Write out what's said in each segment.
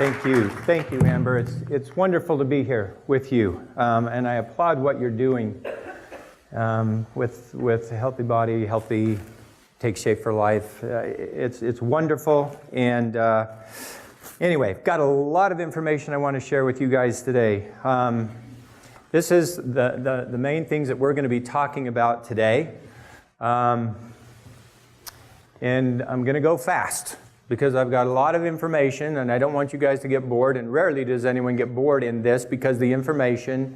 Thank you, Amber. It's wonderful to be here with you, and I applaud what you're doing with a healthy body, healthy, take shape for life. It's wonderful, and anyway, got a lot of information I want to share with you guys today. This is the main things that we're going to be talking about today, and I'm going to go fast, because I've got a lot of information and I don't want you guys to get bored, and rarely does anyone get bored in this because the information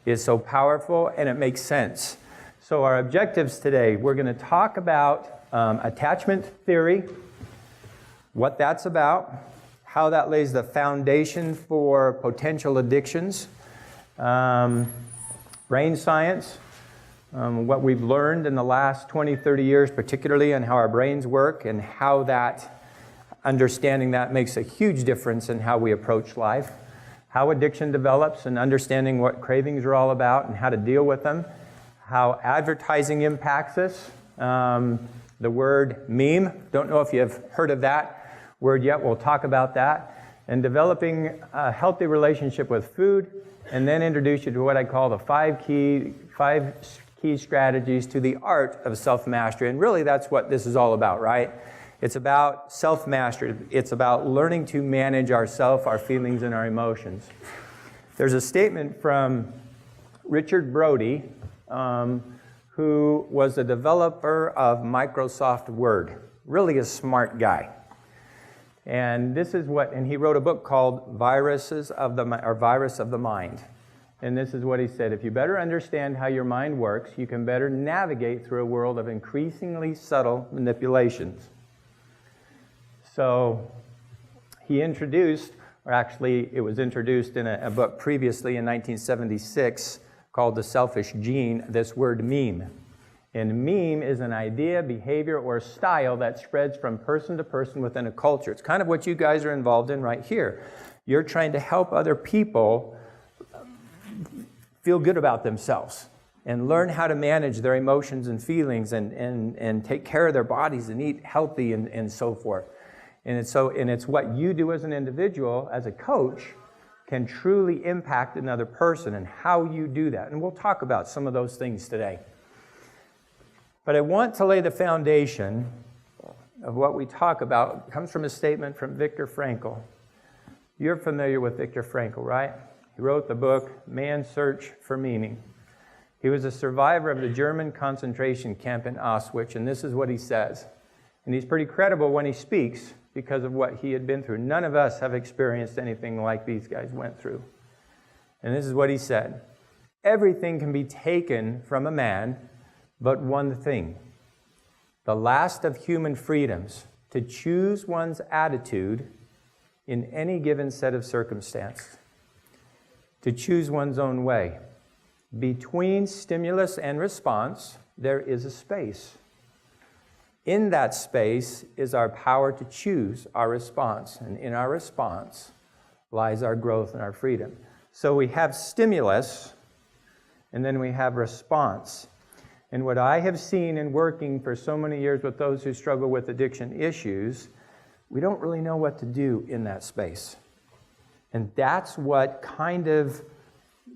is so powerful and it makes sense. So our objectives today, we're going to talk about attachment theory, what that's about, how that lays the foundation for potential addictions, brain science, what we've learned in the last 20, 30 years, particularly on how our brains work and how that understanding that makes a huge difference in how we approach life, how addiction develops and understanding what cravings are all about and how to deal with them, how advertising impacts us, the word meme, don't know if you've heard of that word yet, we'll talk about that, and developing a healthy relationship with food, and then introduce you to what I call the five key strategies to the art of self-mastery. And really that's what this is all about, right? It's about self-mastery. It's about learning to manage ourself, our feelings, and our emotions. There's a statement from Richard Brody, who was a developer of Microsoft Word. Really a smart guy. And this is what, and he wrote a book called Virus of the Mind. And this is what he said: if you better understand how your mind works, you can better navigate through a world of increasingly subtle manipulations. So he introduced, or actually it was introduced in a book previously in 1976 called The Selfish Gene, this word meme. And meme is an idea, behavior, or style that spreads from person to person within a culture. It's kind of what you guys are involved in right here. You're trying to help other people feel good about themselves and learn how to manage their emotions and feelings and take care of their bodies and eat healthy and so forth. And it's what you do as an individual, as a coach, can truly impact another person and how you do that. And we'll talk about some of those things today. But I want to lay the foundation of what we talk about. It comes from a statement from Viktor Frankl. You're familiar with Viktor Frankl, right? He wrote the book, Man's Search for Meaning. He was a survivor of the German concentration camp in Auschwitz, and this is what he says. And he's pretty credible when he speaks, because of what he had been through. None of us have experienced anything like these guys went through. And this is what he said: everything can be taken from a man, but one thing, the last of human freedoms, to choose one's attitude in any given set of circumstances, to choose one's own way. Between stimulus and response, there is a space. In that space is our power to choose our response, and in our response lies our growth and our freedom. So we have stimulus, and then we have response. And what I have seen in working for so many years with those who struggle with addiction issues, we don't really know what to do in that space. And that's what kind of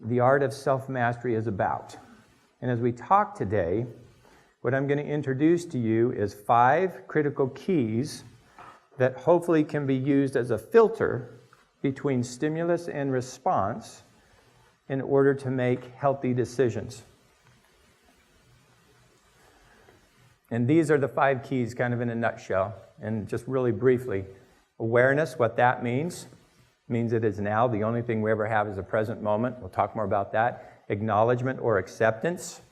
the art of self-mastery is about. And as we talk today, what I'm going to introduce to you is 5 critical keys that hopefully can be used as a filter between stimulus and response in order to make healthy decisions. And these are the 5 keys kind of in a nutshell. And just really briefly, awareness, what that means it is now. The only thing we ever have is a present moment. We'll talk more about that. Acknowledgement or acceptance.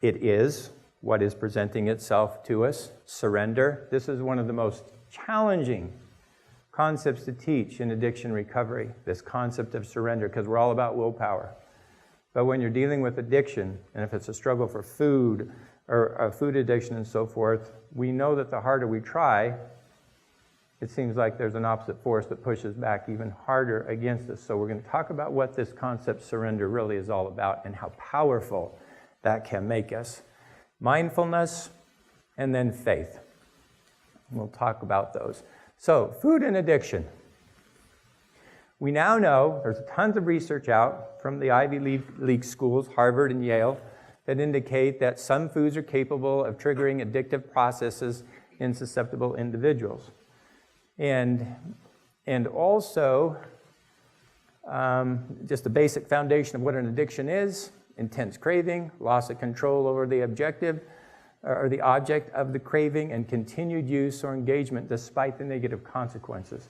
It is what is presenting itself to us. Surrender. This is one of the most challenging concepts to teach in addiction recovery, this concept of surrender, because we're all about willpower. But when you're dealing with addiction, and if it's a struggle for food or a food addiction and so forth, we know that the harder we try, it seems like there's an opposite force that pushes back even harder against us. So we're going to talk about what this concept surrender really is all about and how powerful that can make us. Mindfulness, and then faith. We'll talk about those. So, food and addiction. We now know, there's tons of research out from the Ivy League schools, Harvard and Yale, that indicate that some foods are capable of triggering addictive processes in susceptible individuals. And also, just the basic foundation of what an addiction is: intense craving, loss of control over the objective, or the object of the craving, and continued use or engagement despite the negative consequences.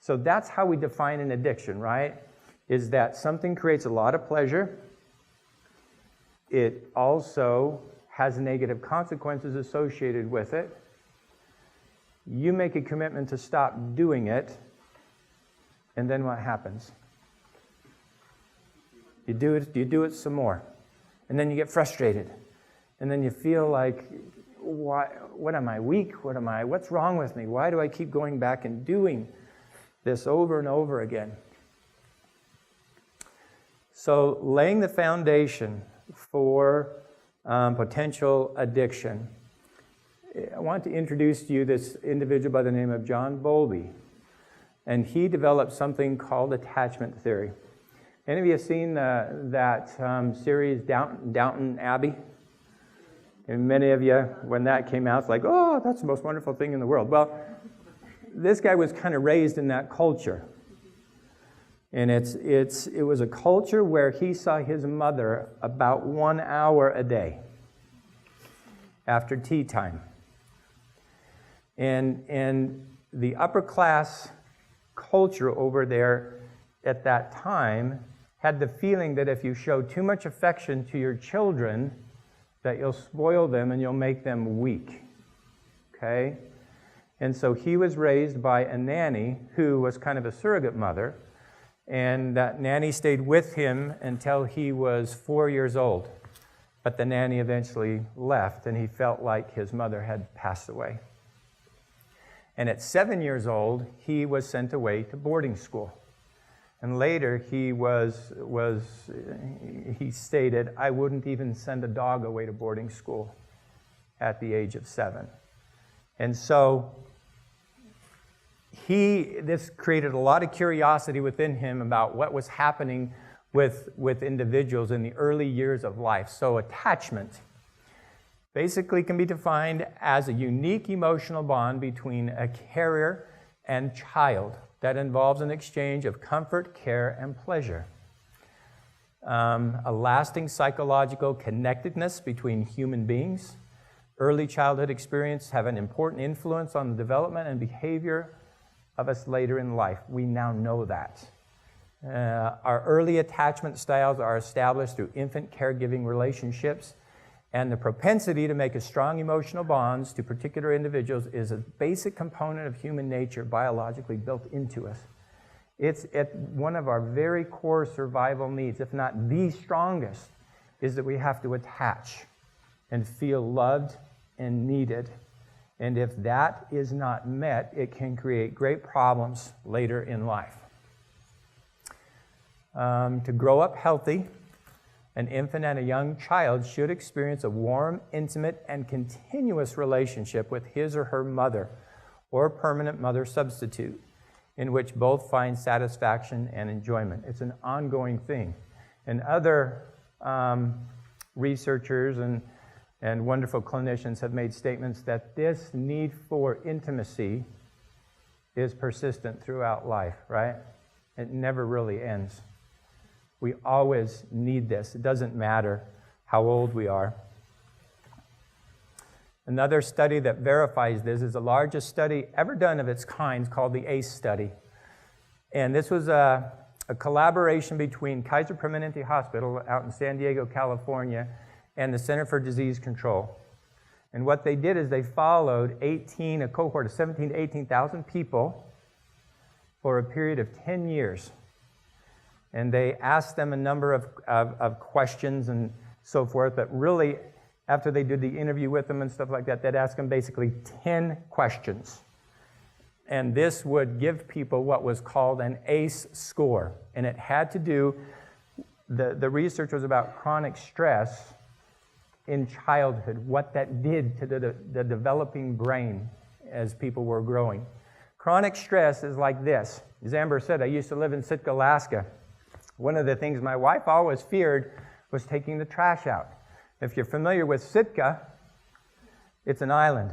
So that's how we define an addiction, right? Is that something creates a lot of pleasure. It also has negative consequences associated with it. You make a commitment to stop doing it, and then what happens? You do it some more, and then you get frustrated, and then you feel like, what am I weak? What's wrong with me? Why do I keep going back and doing this over and over again? So laying the foundation for potential addiction, I want to introduce to you this individual by the name of John Bowlby, and he developed something called attachment theory. Any of you seen that series Downton Abbey? And many of you, when that came out, it's like, oh, that's the most wonderful thing in the world. Well, this guy was kind of raised in that culture. And it was a culture where he saw his mother about 1 hour a day after tea time. And the upper class culture over there at that time had the feeling that if you show too much affection to your children, that you'll spoil them and you'll make them weak. Okay? And so he was raised by a nanny who was kind of a surrogate mother, and that nanny stayed with him until he was 4 years old. But the nanny eventually left, and he felt like his mother had passed away. And at 7 years old, he was sent away to boarding school. And later he stated, I wouldn't even send a dog away to boarding school at the age of 7. And so this created a lot of curiosity within him about what was happening with individuals in the early years of life. So attachment basically can be defined as a unique emotional bond between a carrier and child that involves an exchange of comfort, care, and pleasure. A lasting psychological connectedness between human beings. Early childhood experiences have an important influence on the development and behavior of us later in life. We now know that. Our early attachment styles are established through infant caregiving relationships, and the propensity to make a strong emotional bonds to particular individuals is a basic component of human nature biologically built into us. It's one of our very core survival needs, if not the strongest, is that we have to attach and feel loved and needed. And if that is not met, it can create great problems later in life. To grow up healthy, an infant and a young child should experience a warm, intimate, and continuous relationship with his or her mother or permanent mother substitute, in which both find satisfaction and enjoyment. It's an ongoing thing. And other researchers and wonderful clinicians have made statements that this need for intimacy is persistent throughout life, right? It never really ends. We always need this. It doesn't matter how old we are. Another study that verifies this is the largest study ever done of its kind, called the ACE study. And this was a collaboration between Kaiser Permanente Hospital out in San Diego, California, and the Center for Disease Control. And what they did is they followed a cohort of 17,000 to 18,000 people for a period of 10 years. And they asked them a number of questions and so forth, but really, after they did the interview with them and stuff like that, they'd ask them basically 10 questions. And this would give people what was called an ACE score. And it had to do, the research was about chronic stress in childhood, what that did to the developing brain as people were growing. Chronic stress is like this. As Amber said, I used to live in Sitka, Alaska. One of the things my wife always feared was taking the trash out. If you're familiar with Sitka, it's an island.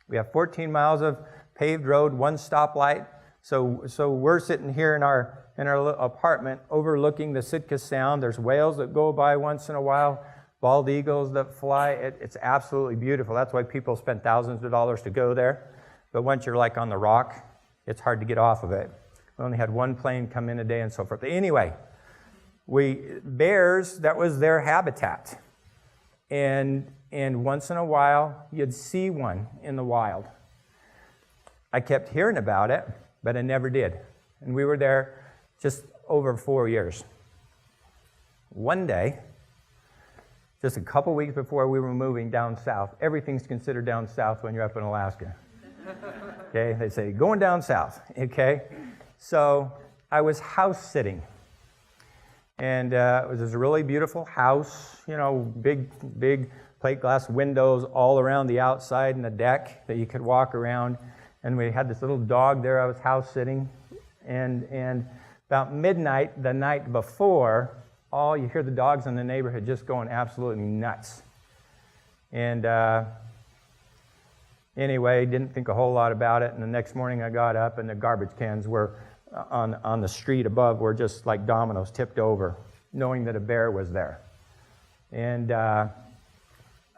We have 14 miles of paved road, one stoplight. So we're sitting here in our little apartment overlooking the Sitka Sound. There's whales that go by once in a while, bald eagles that fly. It's absolutely beautiful. That's why people spend thousands of dollars to go there. But once you're like on the rock, it's hard to get off of it. We only had one plane come in a day and so forth. But anyway, bears, that was their habitat. And once in a while, you'd see one in the wild. I kept hearing about it, but I never did. And we were there just over 4 years. One day, just a couple weeks before we were moving down south, everything's considered down south when you're up in Alaska. Okay, they say, going down south, okay? So I was house sitting. And it was this really beautiful house, big plate glass windows all around the outside and the deck that you could walk around. And we had this little dog there. I was house sitting. And about midnight the night before, you hear the dogs in the neighborhood just going absolutely nuts. And anyway, didn't think a whole lot about it. And the next morning I got up and the garbage cans were on the street above were just like dominoes tipped over, knowing that a bear was there. And a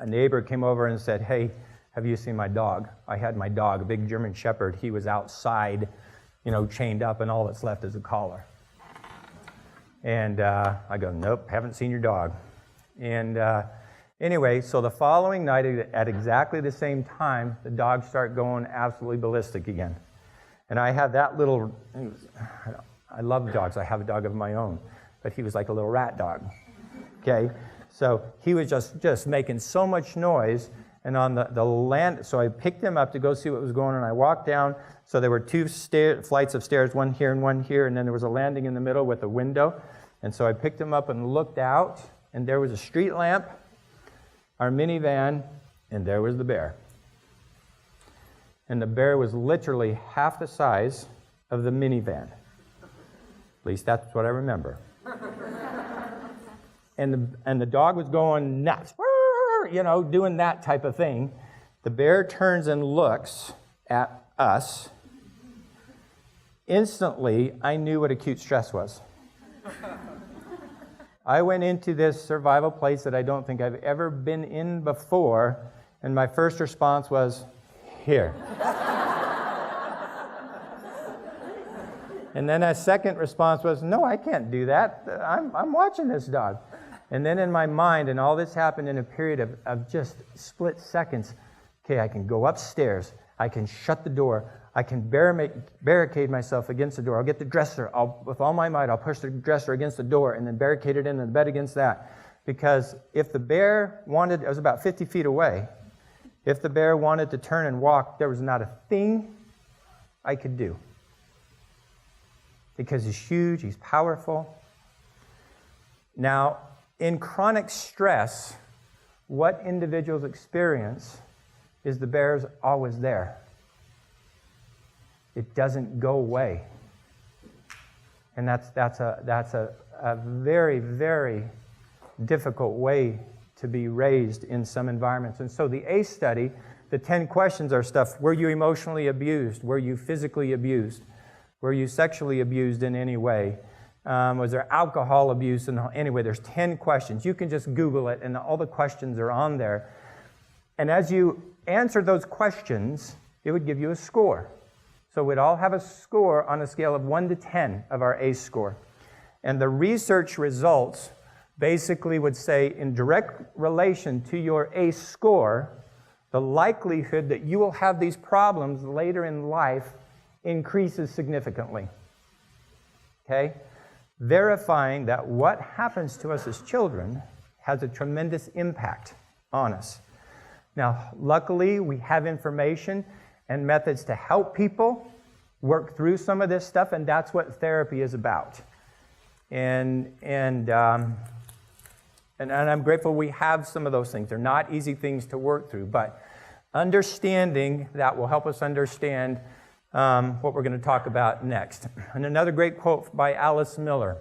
neighbor came over and said, "Hey, have you seen my dog?" I had my dog, a big German Shepherd. He was outside, chained up, and all that's left is a collar. And I go, "Nope, haven't seen your dog." And anyway, so the following night at exactly the same time, the dogs start going absolutely ballistic again. And I have that little, I love dogs. I have a dog of my own, but he was like a little rat dog. Okay, so he was just making so much noise. And on the land, so I picked him up to go see what was going on. I walked down, so there were two flights of stairs, one here and one here, and then there was a landing in the middle with a window. And so I picked him up and looked out, and there was a street lamp, our minivan, and there was the bear. And the bear was literally half the size of the minivan. At least that's what I remember. And the dog was going nuts, doing that type of thing. The bear turns and looks at us. Instantly, I knew what acute stress was. I went into this survival place that I don't think I've ever been in before, and my first response was, "Here." And then a second response was, "No, I can't do that. I'm watching this dog." And then in my mind, and all this happened in a period of just split seconds, okay, I can go upstairs, I can shut the door, I can barricade myself against the door, I'll get the dresser, with all my might, I'll push the dresser against the door and then barricade it in and the bed against that. Because if the bear wanted, it was about 50 feet away, if the bear wanted to turn and walk, there was not a thing I could do. Because he's huge, he's powerful. Now, in chronic stress, what individuals experience is the bear's always there. It doesn't go away. And that's a very, very difficult way to be raised in some environments. And so the ACE study, the 10 questions are stuff: were you emotionally abused? Were you physically abused? Were you sexually abused in any way? Was there alcohol abuse? And anyway, there's 10 questions. You can just Google it, and all the questions are on there. And as you answer those questions, it would give you a score. So we'd all have a score on a scale of 1 to 10 of our ACE score. And the research results basically would say, in direct relation to your ACE score, the likelihood that you will have these problems later in life increases significantly. Okay? Verifying that what happens to us as children has a tremendous impact on us. Now, luckily, we have information and methods to help people work through some of this stuff, and that's what therapy is about. And I'm grateful we have some of those things. They're not easy things to work through, but understanding that will help us understand what we're going to talk about next. And another great quote by Alice Miller,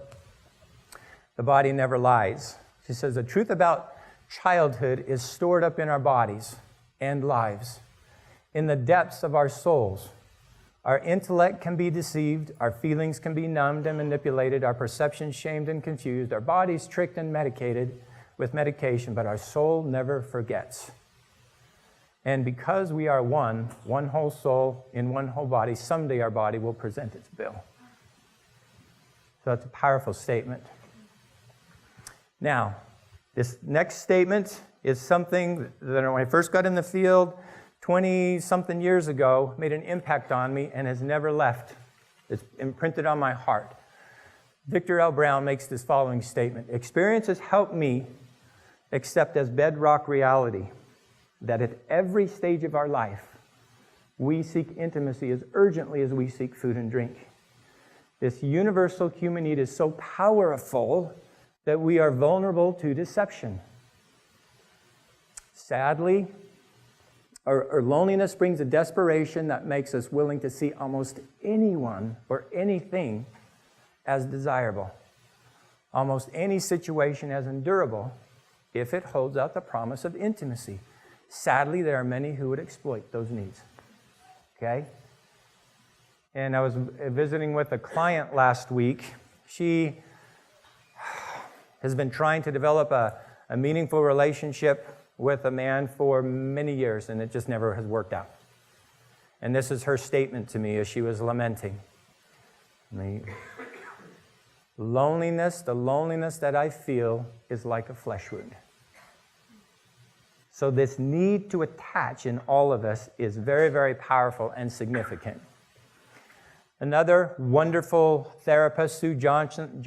"The body never lies." She says, "The truth about childhood is stored up in our bodies and lives, in the depths of our souls. Our intellect can be deceived, our feelings can be numbed and manipulated, our perceptions shamed and confused, our bodies tricked and medicated with medication, but our soul never forgets. And because we are one whole soul in one whole body, someday our body will present its bill." So that's a powerful statement. Now, this next statement is something that when I first got in the field 20-something years ago, made an impact on me and has never left. It's imprinted on my heart. Victor L. Brown makes this following statement: "Experience has helped me accept as bedrock reality that at every stage of our life, we seek intimacy as urgently as we seek food and drink. This universal human need is so powerful that we are vulnerable to deception. Sadly, our loneliness brings a desperation that makes us willing to see almost anyone or anything as desirable, almost any situation as endurable, if it holds out the promise of intimacy. Sadly, there are many who would exploit those needs." Okay? And I was visiting with a client last week. She has been trying to develop a meaningful relationship with a man for many years, and it just never has worked out. And this is her statement to me as she was lamenting. The loneliness that I feel is like a flesh wound. So this need to attach in all of us is very, very powerful and significant. Another wonderful therapist, Sue Johnson,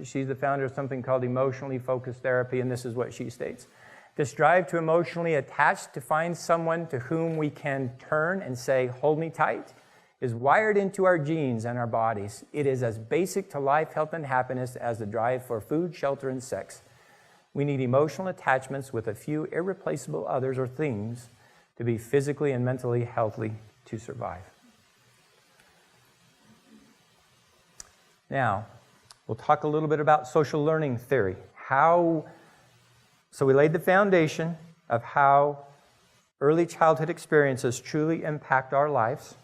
she's the founder of something called emotionally focused therapy, and this is what she states: "This drive to emotionally attach, to find someone to whom we can turn and say, 'Hold me tight,' is wired into our genes and our bodies. It is as basic to life, health, and happiness as the drive for food, shelter, and sex. We need emotional attachments with a few irreplaceable others or things to be physically and mentally healthy to survive." Now, we'll talk a little bit about social learning theory. So we laid the foundation of how early childhood experiences truly impact our lives,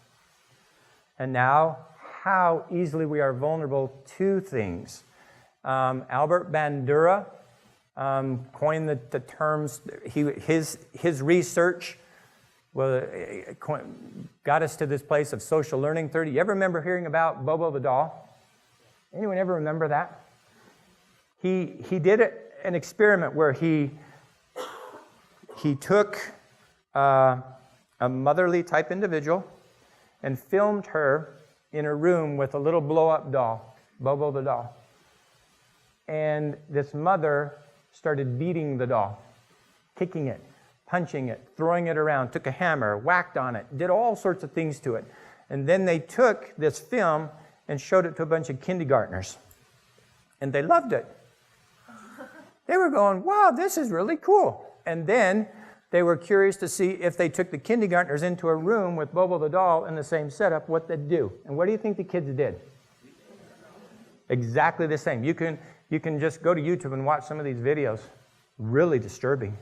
and now how easily we are vulnerable to things. Albert Bandura coined the terms. His research got us to this place of social learning theory. You ever remember hearing about Bobo the doll? Anyone ever remember that? He did an experiment where he took a motherly type individual and filmed her in a room with a little blow-up doll, Bobo the doll. And this mother started beating the doll, kicking it, punching it, throwing it around, took a hammer, whacked on it, did all sorts of things to it. And then they took this film and showed it to a bunch of kindergartners. And they loved it. They were going, "Wow, this is really cool." And then they were curious to see if they took the kindergartners into a room with Bobo the doll in the same setup, what they'd do. And what do you think the kids did? Exactly the same. You can just go to YouTube and watch some of these videos. Really disturbing.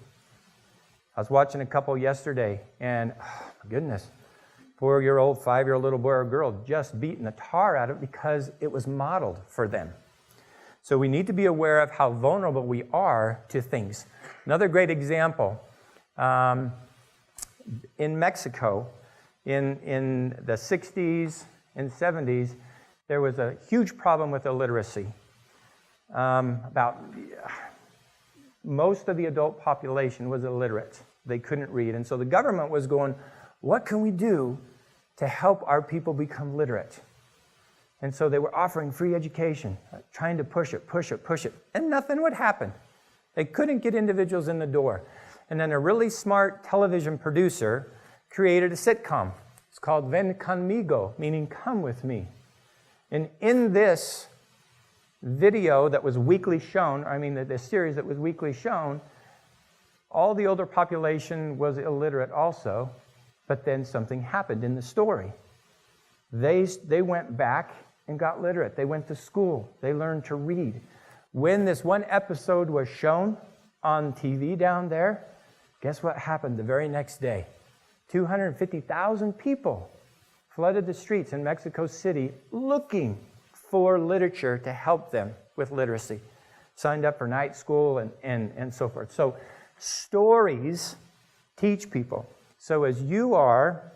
I was watching a couple yesterday, and oh my goodness, 4-year-old, 5-year-old little boy or girl just beating the tar out of it because it was modeled for them. So we need to be aware of how vulnerable we are to things. Another great example, in Mexico, in the 60s and 70s, there was a huge problem with illiteracy. Most of the adult population was illiterate. They couldn't read. And so the government was going, what can we do to help our people become literate? And so they were offering free education, trying to push it, and nothing would happen. They couldn't get individuals in the door. And then a really smart television producer created a sitcom. It's called Ven Conmigo, meaning come with me. And in this video that was weekly shown, the series that was weekly shown, all the older population was illiterate also, But then something happened in the story. They went back and got literate. They went to school. They learned to read. When this one episode was shown on TV down there, guess what happened the very next day? 250,000 people flooded the streets in Mexico City looking for literature to help them with literacy. Signed up for night school and so forth. So stories teach people. So as you are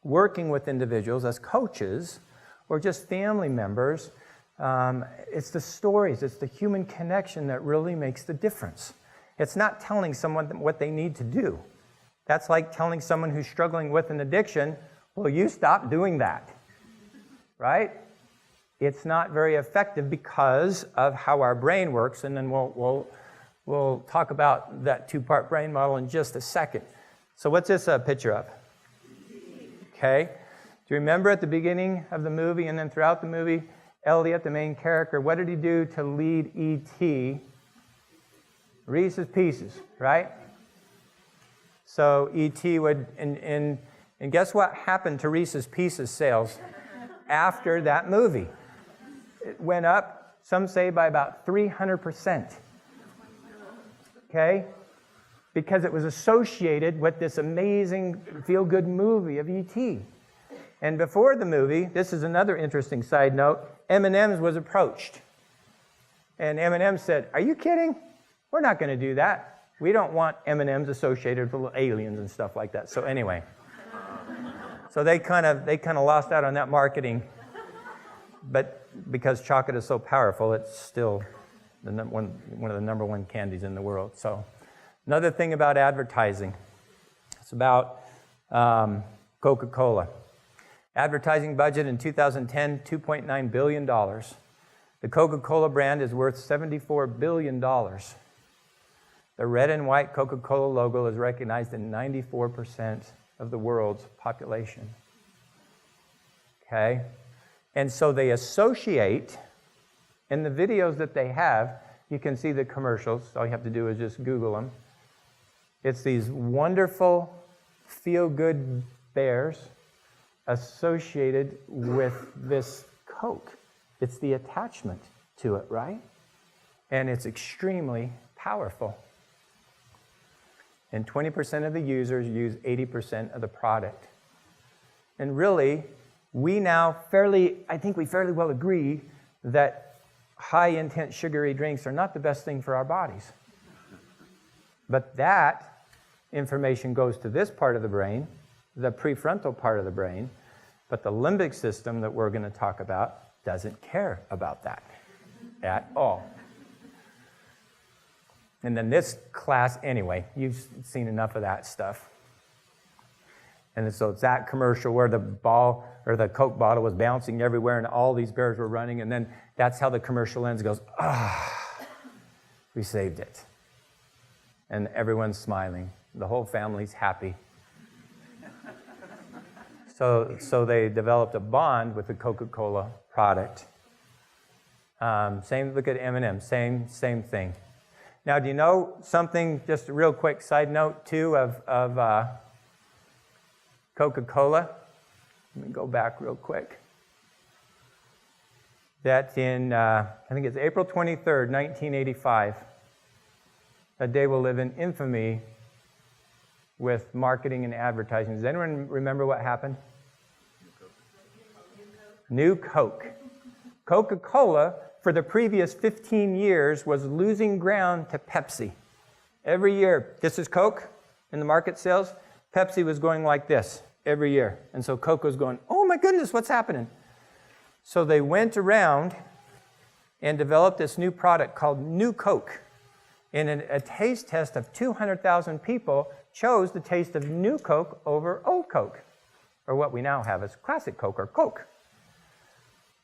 working with individuals as coaches or just family members, it's the stories, it's the human connection that really makes the difference. It's not telling someone what they need to do. That's like telling someone who's struggling with an addiction, well, you stop doing that, right? It's not very effective because of how our brain works, and then we'll talk about that two-part brain model in just a second. So what's this a picture of? Okay. Do you remember at the beginning of the movie and then throughout the movie, Elliot, the main character, what did he do to lead E.T.? Reese's Pieces, right? So E.T. would, and guess what happened to Reese's Pieces sales after that movie? It went up, some say, by about 300%. Okay? Because it was associated with this amazing feel-good movie of E.T. And before the movie, this is another interesting side note, M&M's was approached. And M&M said, are you kidding? We're not going to do that. We don't want M&M's associated with aliens and stuff like that. So anyway, so they kind of lost out on that marketing. But because chocolate is so powerful, it's still one of the number one candies in the world. So another thing about advertising, it's about Coca-Cola. Advertising budget in 2010, $2.9 billion. The Coca-Cola brand is worth $74 billion. The red and white Coca-Cola logo is recognized in 94% of the world's population. Okay? And so they associate, in the videos that they have, you can see the commercials. All you have to do is just Google them. It's these wonderful, feel-good bears associated with this Coke. It's the attachment to it, right? And it's extremely powerful. And 20% of the users use 80% of the product. And really, I think we fairly well agree that high-intent sugary drinks are not the best thing for our bodies. But that information goes to this part of the brain, the prefrontal part of the brain, but the limbic system that we're going to talk about doesn't care about that at all. And then this class, anyway, you've seen enough of that stuff. And so it's that commercial where the ball or the Coke bottle was bouncing everywhere and all these bears were running, and then that's how the commercial ends. It goes, we saved it. And everyone's smiling. The whole family's happy. So they developed a bond with the Coca-Cola product. Look at M&M, same thing. Now, do you know something, just a real quick side note, too, of Coca-Cola? Let me go back real quick. That in, I think it's April 23rd, 1985, a day will live in infamy with marketing and advertising. Does anyone remember what happened? New Coke. Coca-Cola, for the previous 15 years, was losing ground to Pepsi. Every year, this is Coke in the market sales. Pepsi was going like this every year. And so Coke was going, oh my goodness, what's happening? So they went around and developed this new product called New Coke. In a taste test of 200,000 people chose the taste of New Coke over Old Coke, or what we now have as Classic Coke or Coke.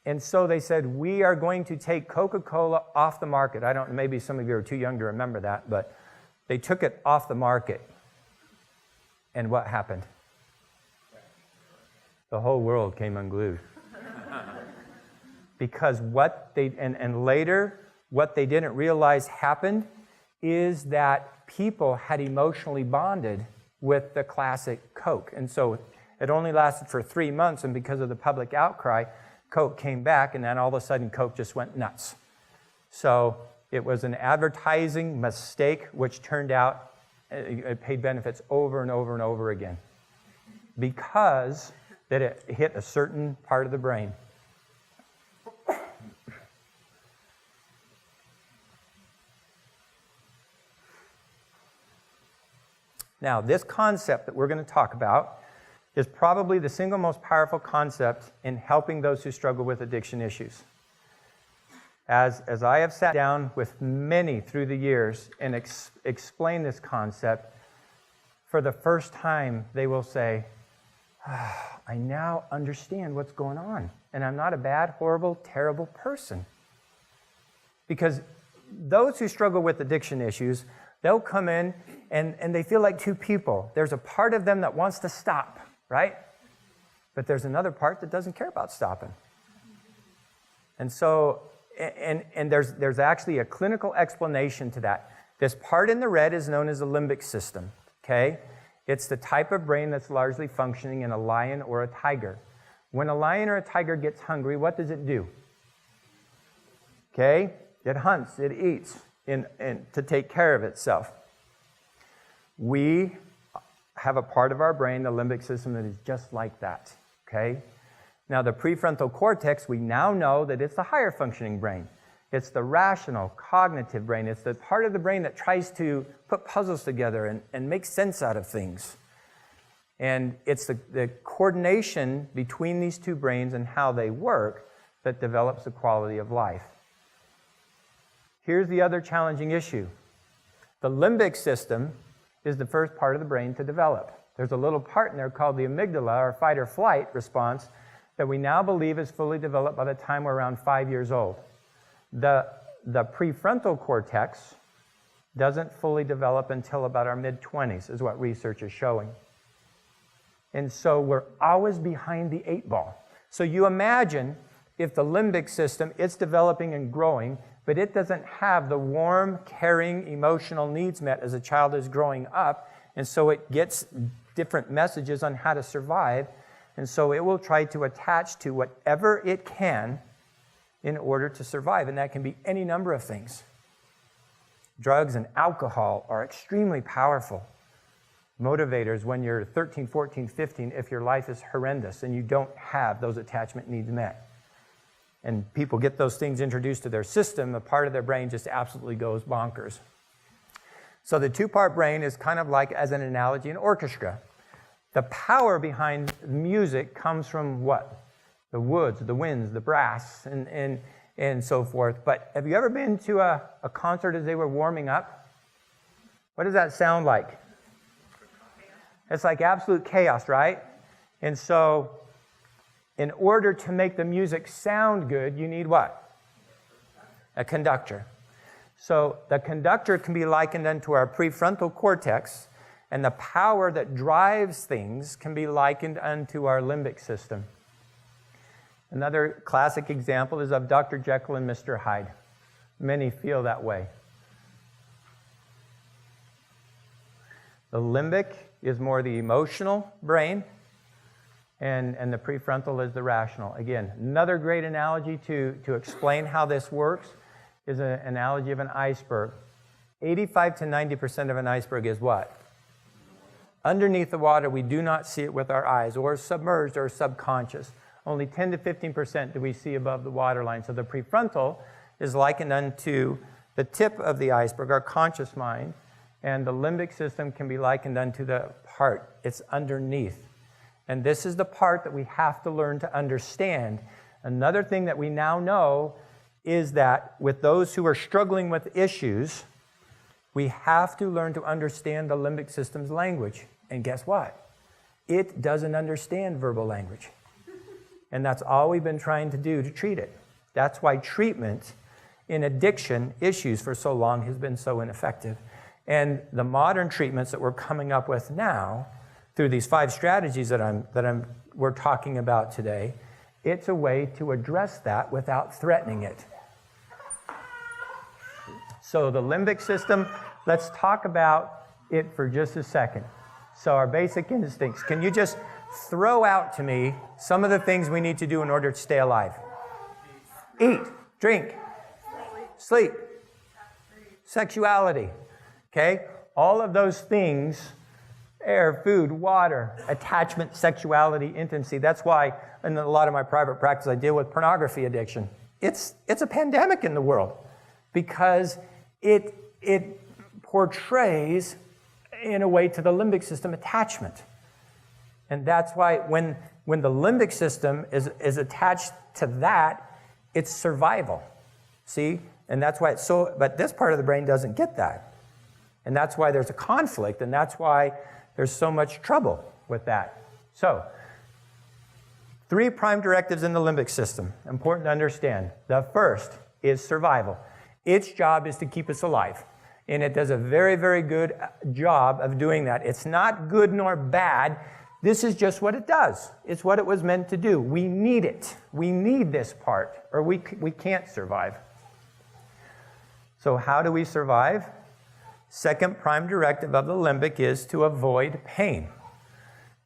And so they said, we are going to take Coca-Cola off the market. Maybe some of you are too young to remember that, but they took it off the market. And what happened? The whole world came unglued. Because later, what they didn't realize happened is that people had emotionally bonded with the classic Coke. And so it only lasted for 3 months, and because of the public outcry, Coke came back, and then all of a sudden Coke just went nuts. So it was an advertising mistake, which turned out it paid benefits over and over and over again because that it hit a certain part of the brain. Now, this concept that we're going to talk about is probably the single most powerful concept in helping those who struggle with addiction issues. As I have sat down with many through the years and explained this concept, for the first time they will say, I now understand what's going on, and I'm not a bad, horrible, terrible person. Because those who struggle with addiction issues, they'll come in and they feel like two people. There's a part of them that wants to stop, right? But there's another part that doesn't care about stopping. And so, and there's actually a clinical explanation to that. This part in the red is known as the limbic system, okay? It's the type of brain that's largely functioning in a lion or a tiger. When a lion or a tiger gets hungry, what does it do? Okay? It hunts, it eats, to take care of itself. We have a part of our brain, the limbic system, that is just like that, okay? Now, the prefrontal cortex, we now know that it's the higher functioning brain. It's the rational, cognitive brain. It's the part of the brain that tries to put puzzles together and make sense out of things. And it's the coordination between these two brains and how they work that develops the quality of life. Here's the other challenging issue. The limbic system is the first part of the brain to develop. There's a little part in there called the amygdala, or fight or flight response, that we now believe is fully developed by the time we're around 5 years old. The prefrontal cortex doesn't fully develop until about our mid-20s, is what research is showing. And so we're always behind the 8 ball. So you imagine if the limbic system, it's developing and growing, but it doesn't have the warm, caring, emotional needs met as a child is growing up, and so it gets different messages on how to survive, and so it will try to attach to whatever it can in order to survive, and that can be any number of things. Drugs and alcohol are extremely powerful motivators when you're 13, 14, 15, if your life is horrendous and you don't have those attachment needs met. And people get those things introduced to their system, a part of their brain just absolutely goes bonkers. So the two-part brain is kind of like, as an analogy, an orchestra. The power behind music comes from what? The woods, the winds, the brass, and so forth. But have you ever been to a concert as they were warming up? What does that sound like? It's like absolute chaos, right? And so, in order to make the music sound good, you need what? A conductor. So the conductor can be likened unto our prefrontal cortex, and the power that drives things can be likened unto our limbic system. Another classic example is of Dr. Jekyll and Mr. Hyde. Many feel that way. The limbic is more the emotional brain, and the prefrontal is the rational. Again, another great analogy to explain how this works is an analogy of an iceberg. 85 to 90% of an iceberg is what? Underneath the water, we do not see it with our eyes, or submerged or subconscious. Only 10 to 15% do we see above the waterline. So the prefrontal is likened unto the tip of the iceberg, our conscious mind, and the limbic system can be likened unto the part. It's underneath. And this is the part that we have to learn to understand. Another thing that we now know is that with those who are struggling with issues, we have to learn to understand the limbic system's language. And guess what? It doesn't understand verbal language. And that's all we've been trying to do to treat it. That's why treatment in addiction issues for so long has been so ineffective. And the modern treatments that we're coming up with now, through these 5 strategies that we're talking about today, it's a way to address that without threatening it. So the limbic system, let's talk about it for just a second. So our basic instincts. Can you just throw out to me some of the things we need to do in order to stay alive? Eat, drink, sleep, sexuality. Okay? All of those things, air, food, water, attachment, sexuality, intimacy. That's why in a lot of my private practice I deal with pornography addiction. It's a pandemic in the world because it portrays in a way to the limbic system attachment. And that's why when the limbic system is attached to that, it's survival. See? And that's why it's so, but this part of the brain doesn't get that. And that's why there's a conflict, and that's why there's so much trouble with that. So, 3 prime directives in the limbic system, important to understand. The first is survival. Its job is to keep us alive. And it does a very, very good job of doing that. It's not good nor bad. This is just what it does. It's what it was meant to do. We need it. We need this part, or we can't survive. So how do we survive? Second prime directive of the limbic is to avoid pain.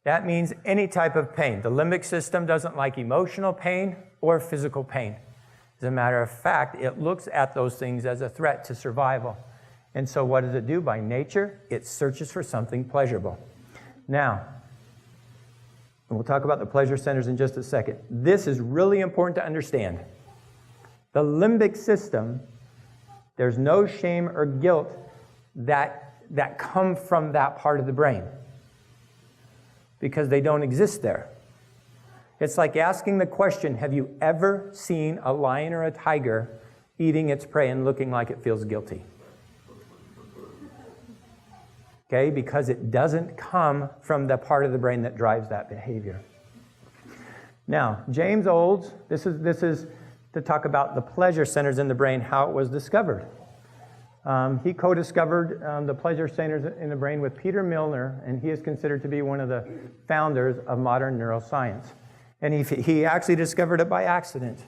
That means any type of pain. The limbic system doesn't like emotional pain or physical pain. As a matter of fact, it looks at those things as a threat to survival. And so what does it do? By nature, it searches for something pleasurable. Now, and we'll talk about the pleasure centers in just a second. This is really important to understand. The limbic system, there's no shame or guilt that come from that part of the brain because they don't exist there. It's like asking the question, have you ever seen a lion or a tiger eating its prey and looking like it feels guilty? Okay, because it doesn't come from the part of the brain that drives that behavior. Now, James Olds, this is to talk about the pleasure centers in the brain, how it was discovered. He co-discovered the pleasure centers in the brain with Peter Milner, and he is considered to be one of the founders of modern neuroscience. And he actually discovered it by accident.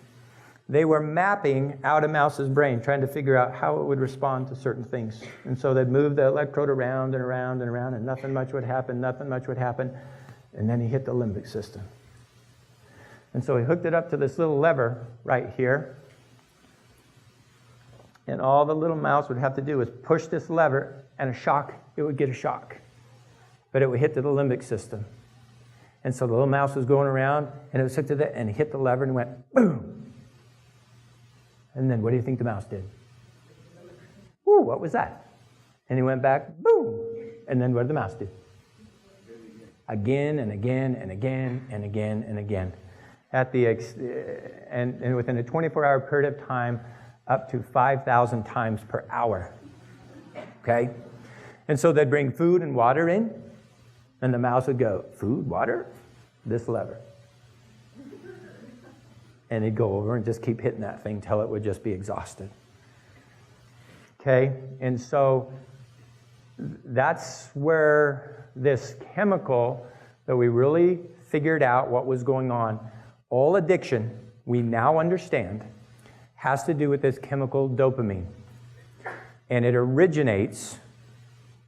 They were mapping out a mouse's brain, trying to figure out how it would respond to certain things. And so they'd move the electrode around and around and around, and nothing much would happen, nothing much would happen. And then he hit the limbic system. And so he hooked it up to this little lever right here. And all the little mouse would have to do is push this lever, and it would get a shock. But it would hit to the limbic system. And so the little mouse was going around, and it was hooked to that, and he hit the lever and went, boom. And then what do you think the mouse did? Ooh, what was that? And he went back, boom. And then what did the mouse do? Again and again and again and again and again. And within a 24-hour period of time, up to 5,000 times per hour. Okay? And so they'd bring food and water in, and the mouse would go, food, water, this lever. And he'd go over and just keep hitting that thing till it would just be exhausted. Okay? And so that's where this chemical that we really figured out what was going on. All addiction, we now understand, has to do with this chemical dopamine. And it originates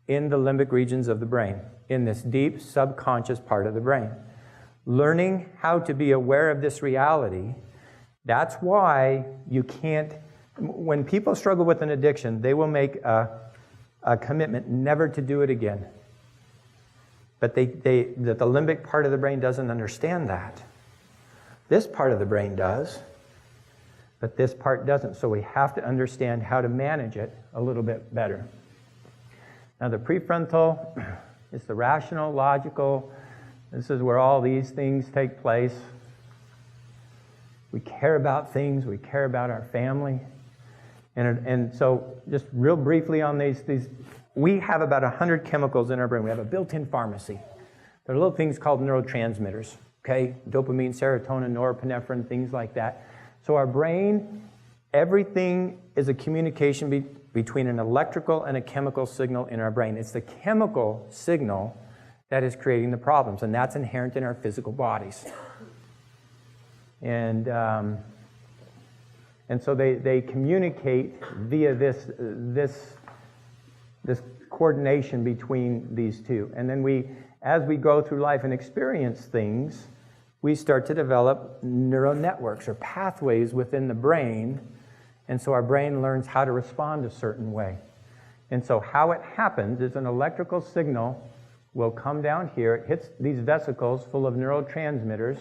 in the limbic regions of the brain, in this deep subconscious part of the brain. Learning how to be aware of this reality, that's why you can't, when people struggle with an addiction, they will make a commitment never to do it again. But that the limbic part of the brain doesn't understand that. This part of the brain does, but this part doesn't. So we have to understand how to manage it a little bit better. Now the prefrontal is the rational, logical. This is where all these things take place. We care about things. We care about our family. And so just real briefly on these, we have about 100 chemicals in our brain. We have a built-in pharmacy. There are little things called neurotransmitters, okay? Dopamine, serotonin, norepinephrine, things like that. So our brain, everything is a communication between an electrical and a chemical signal in our brain. It's the chemical signal that is creating the problems, and that's inherent in our physical bodies. And so they communicate via this coordination between these two. And then as we go through life and experience things, we start to develop neural networks or pathways within the brain, and so our brain learns how to respond a certain way. And so how it happens is an electrical signal will come down here, it hits these vesicles full of neurotransmitters,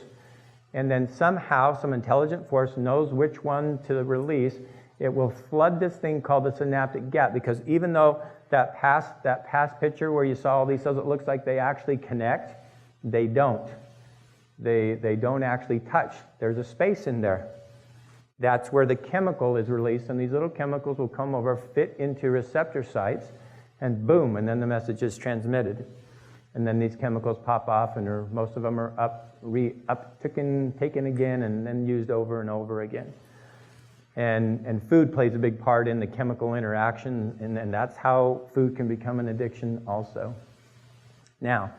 and then somehow some intelligent force knows which one to release. It will flood this thing called the synaptic gap, because even though that past picture where you saw all these cells, it looks like they actually connect, they don't. They don't actually touch. There's a space in there. That's where the chemical is released, and these little chemicals will come over, fit into receptor sites, and boom, and then the message is transmitted. And then these chemicals pop off, and most of them are taken again, and then used over and over again. And food plays a big part in the chemical interaction, and that's how food can become an addiction also. Now,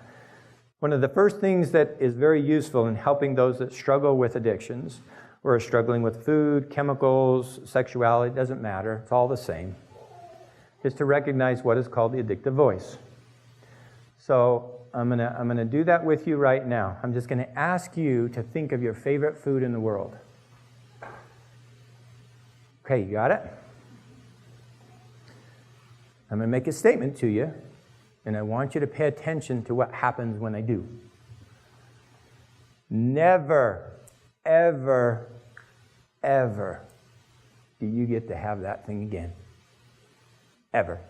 one of the first things that is very useful in helping those that struggle with addictions, or are struggling with food, chemicals, sexuality, doesn't matter, it's all the same, is to recognize what is called the addictive voice. So I'm gonna do that with you right now. I'm just gonna ask you to think of your favorite food in the world. Okay, you got it? I'm gonna make a statement to you, and I want you to pay attention to what happens when I do. Never, ever, ever do you get to have that thing again. Ever.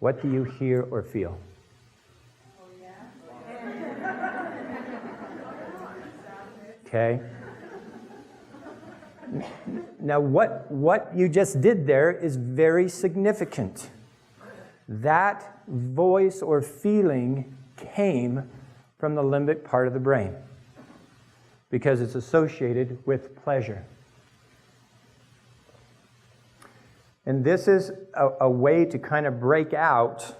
What do you hear or feel? Oh, yeah. Okay. Now, what you just did there is very significant. That voice or feeling came from the limbic part of the brain because it's associated with pleasure. And this is a way to kind of break out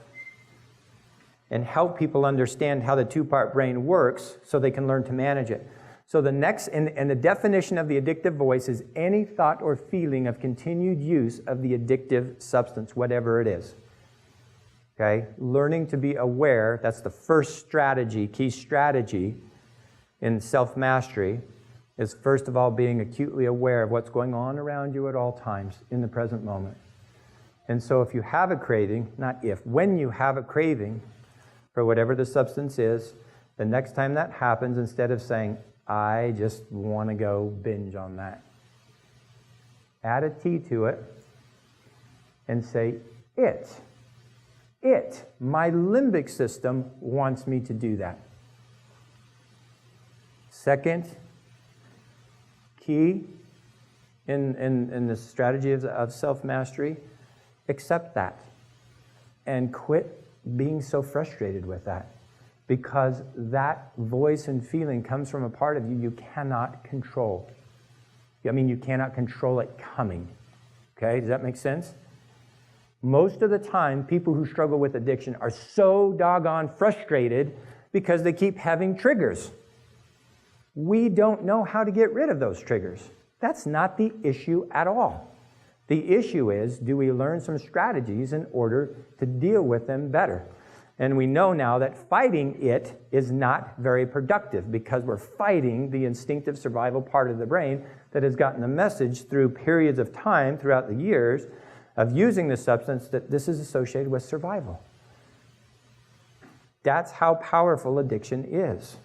and help people understand how the two-part brain works so they can learn to manage it. So the next, and the definition of the addictive voice is any thought or feeling of continued use of the addictive substance, whatever it is. Okay? Learning to be aware, that's the first strategy, key strategy in self-mastery, is first of all being acutely aware of what's going on around you at all times in the present moment. And so if you have a craving, not if, when you have a craving for whatever the substance is, the next time that happens, instead of saying, I just want to go binge on that, add a T to it and say, my limbic system wants me to do that. Second key in the strategy of self-mastery, accept that and quit being so frustrated with that, because that voice and feeling comes from a part of you you cannot control. I mean, you cannot control it coming. Okay, does that make sense? Most of the time, people who struggle with addiction are so doggone frustrated because they keep having triggers. We don't know how to get rid of those triggers. That's not the issue at all. The issue is, do we learn some strategies in order to deal with them better? And we know now that fighting it is not very productive because we're fighting the instinctive survival part of the brain that has gotten the message through periods of time throughout the years of using the substance that this is associated with survival. That's how powerful addiction is.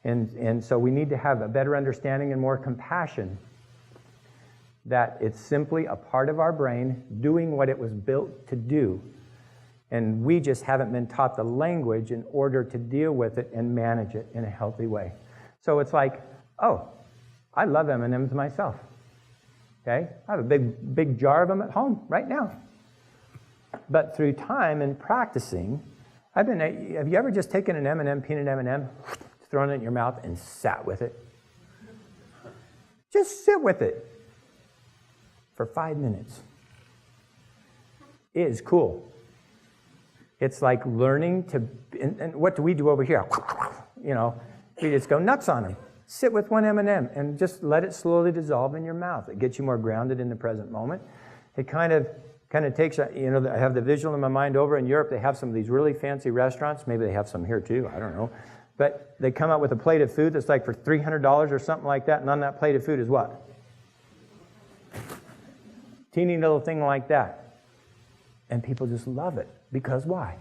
And so we need to have a better understanding and more compassion that it's simply a part of our brain doing what it was built to do. And we just haven't been taught the language in order to deal with it and manage it in a healthy way. So it's like, oh, I love M&Ms myself. Okay? I have a big jar of them at home right now. But through time and practicing, have you ever just taken an M&M, peanut M&M, thrown it in your mouth and sat with it? Just sit with it for 5 minutes. It is cool. It's like learning to, and what do we do over here? You know, we just go nuts on them. Sit with one M&M and just let it slowly dissolve in your mouth. It gets you more grounded in the present moment. It kind of Kind of takes, I have the visual in my mind over in Europe. They have some of these really fancy restaurants. Maybe they have some here too. I don't know. But they come out with a plate of food that's like for $300 or something like that. And on that plate of food is what? Teeny little thing like that. And people just love it. Because why?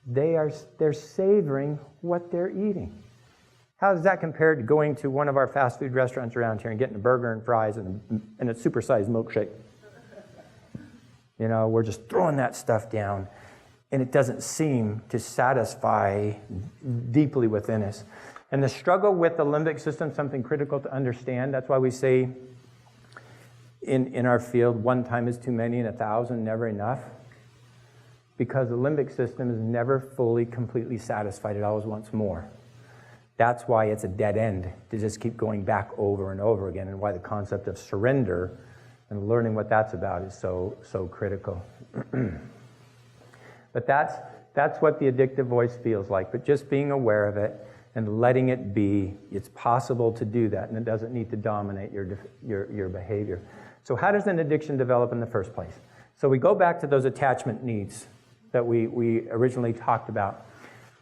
They're savoring what they're eating. How does that compare to going to one of our fast food restaurants around here and getting a burger and fries and a supersized milkshake? We're just throwing that stuff down, and it doesn't seem to satisfy deeply within us. And the struggle with the limbic system is something critical to understand. That's why we say in our field, 1 time is too many and 1,000 never enough. Because the limbic system is never fully, completely satisfied. It always wants more. That's why it's a dead end to just keep going back over and over again, and why the concept of surrender and learning what that's about is so critical. But that's what the addictive voice feels like. But just being aware of it and letting it be, it's possible to do that, and it doesn't need to dominate your behavior. So how does an addiction develop in the first place? So we go back to those attachment needs that we originally talked about.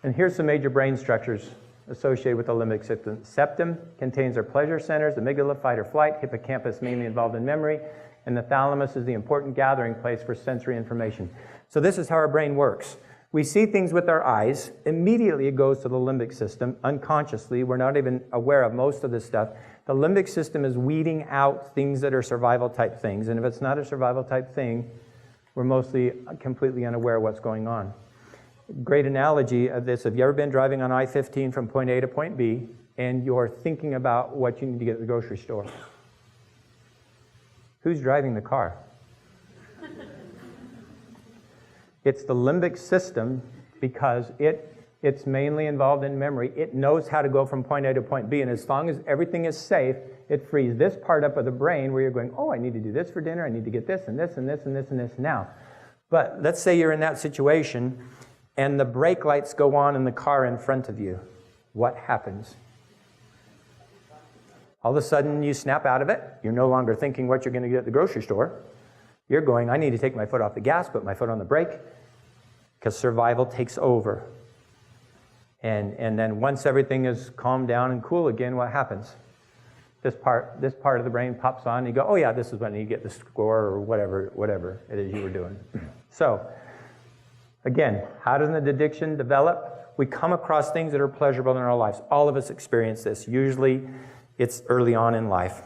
And here's some major brain structures associated with the limbic system. Septum contains our pleasure centers, amygdala, fight or flight, hippocampus mainly involved in memory, and the thalamus is the important gathering place for sensory information. So this is how our brain works. We see things with our eyes. Immediately it goes to the limbic system. Unconsciously, we're not even aware of most of this stuff. The limbic system is weeding out things that are survival type things. And if it's not a survival type thing, we're mostly completely unaware of what's going on. Great analogy of this. Have you ever been driving on I-15 from point A to point B, and you're thinking about what you need to get at the grocery store? Who's driving the car? It's the limbic system, because it's mainly involved in memory. It knows how to go from point A to point B, and as long as everything is safe, it frees this part up of the brain where you're going, oh, I need to do this for dinner, I need to get this and this and this and this and this now. But let's say you're in that situation, and the brake lights go on in the car in front of you. What happens? All of a sudden, you snap out of it. You're no longer thinking what you're going to get at the grocery store. You're going, I need to take my foot off the gas, put my foot on the brake, because survival takes over. And then once everything is calmed down and cool again, what happens? This part of the brain pops on, and you go, oh yeah, this is when you get the score, or whatever it is you were doing. So, again, how does an addiction develop? We come across things that are pleasurable in our lives. All of us experience this. Usually, it's early on in life.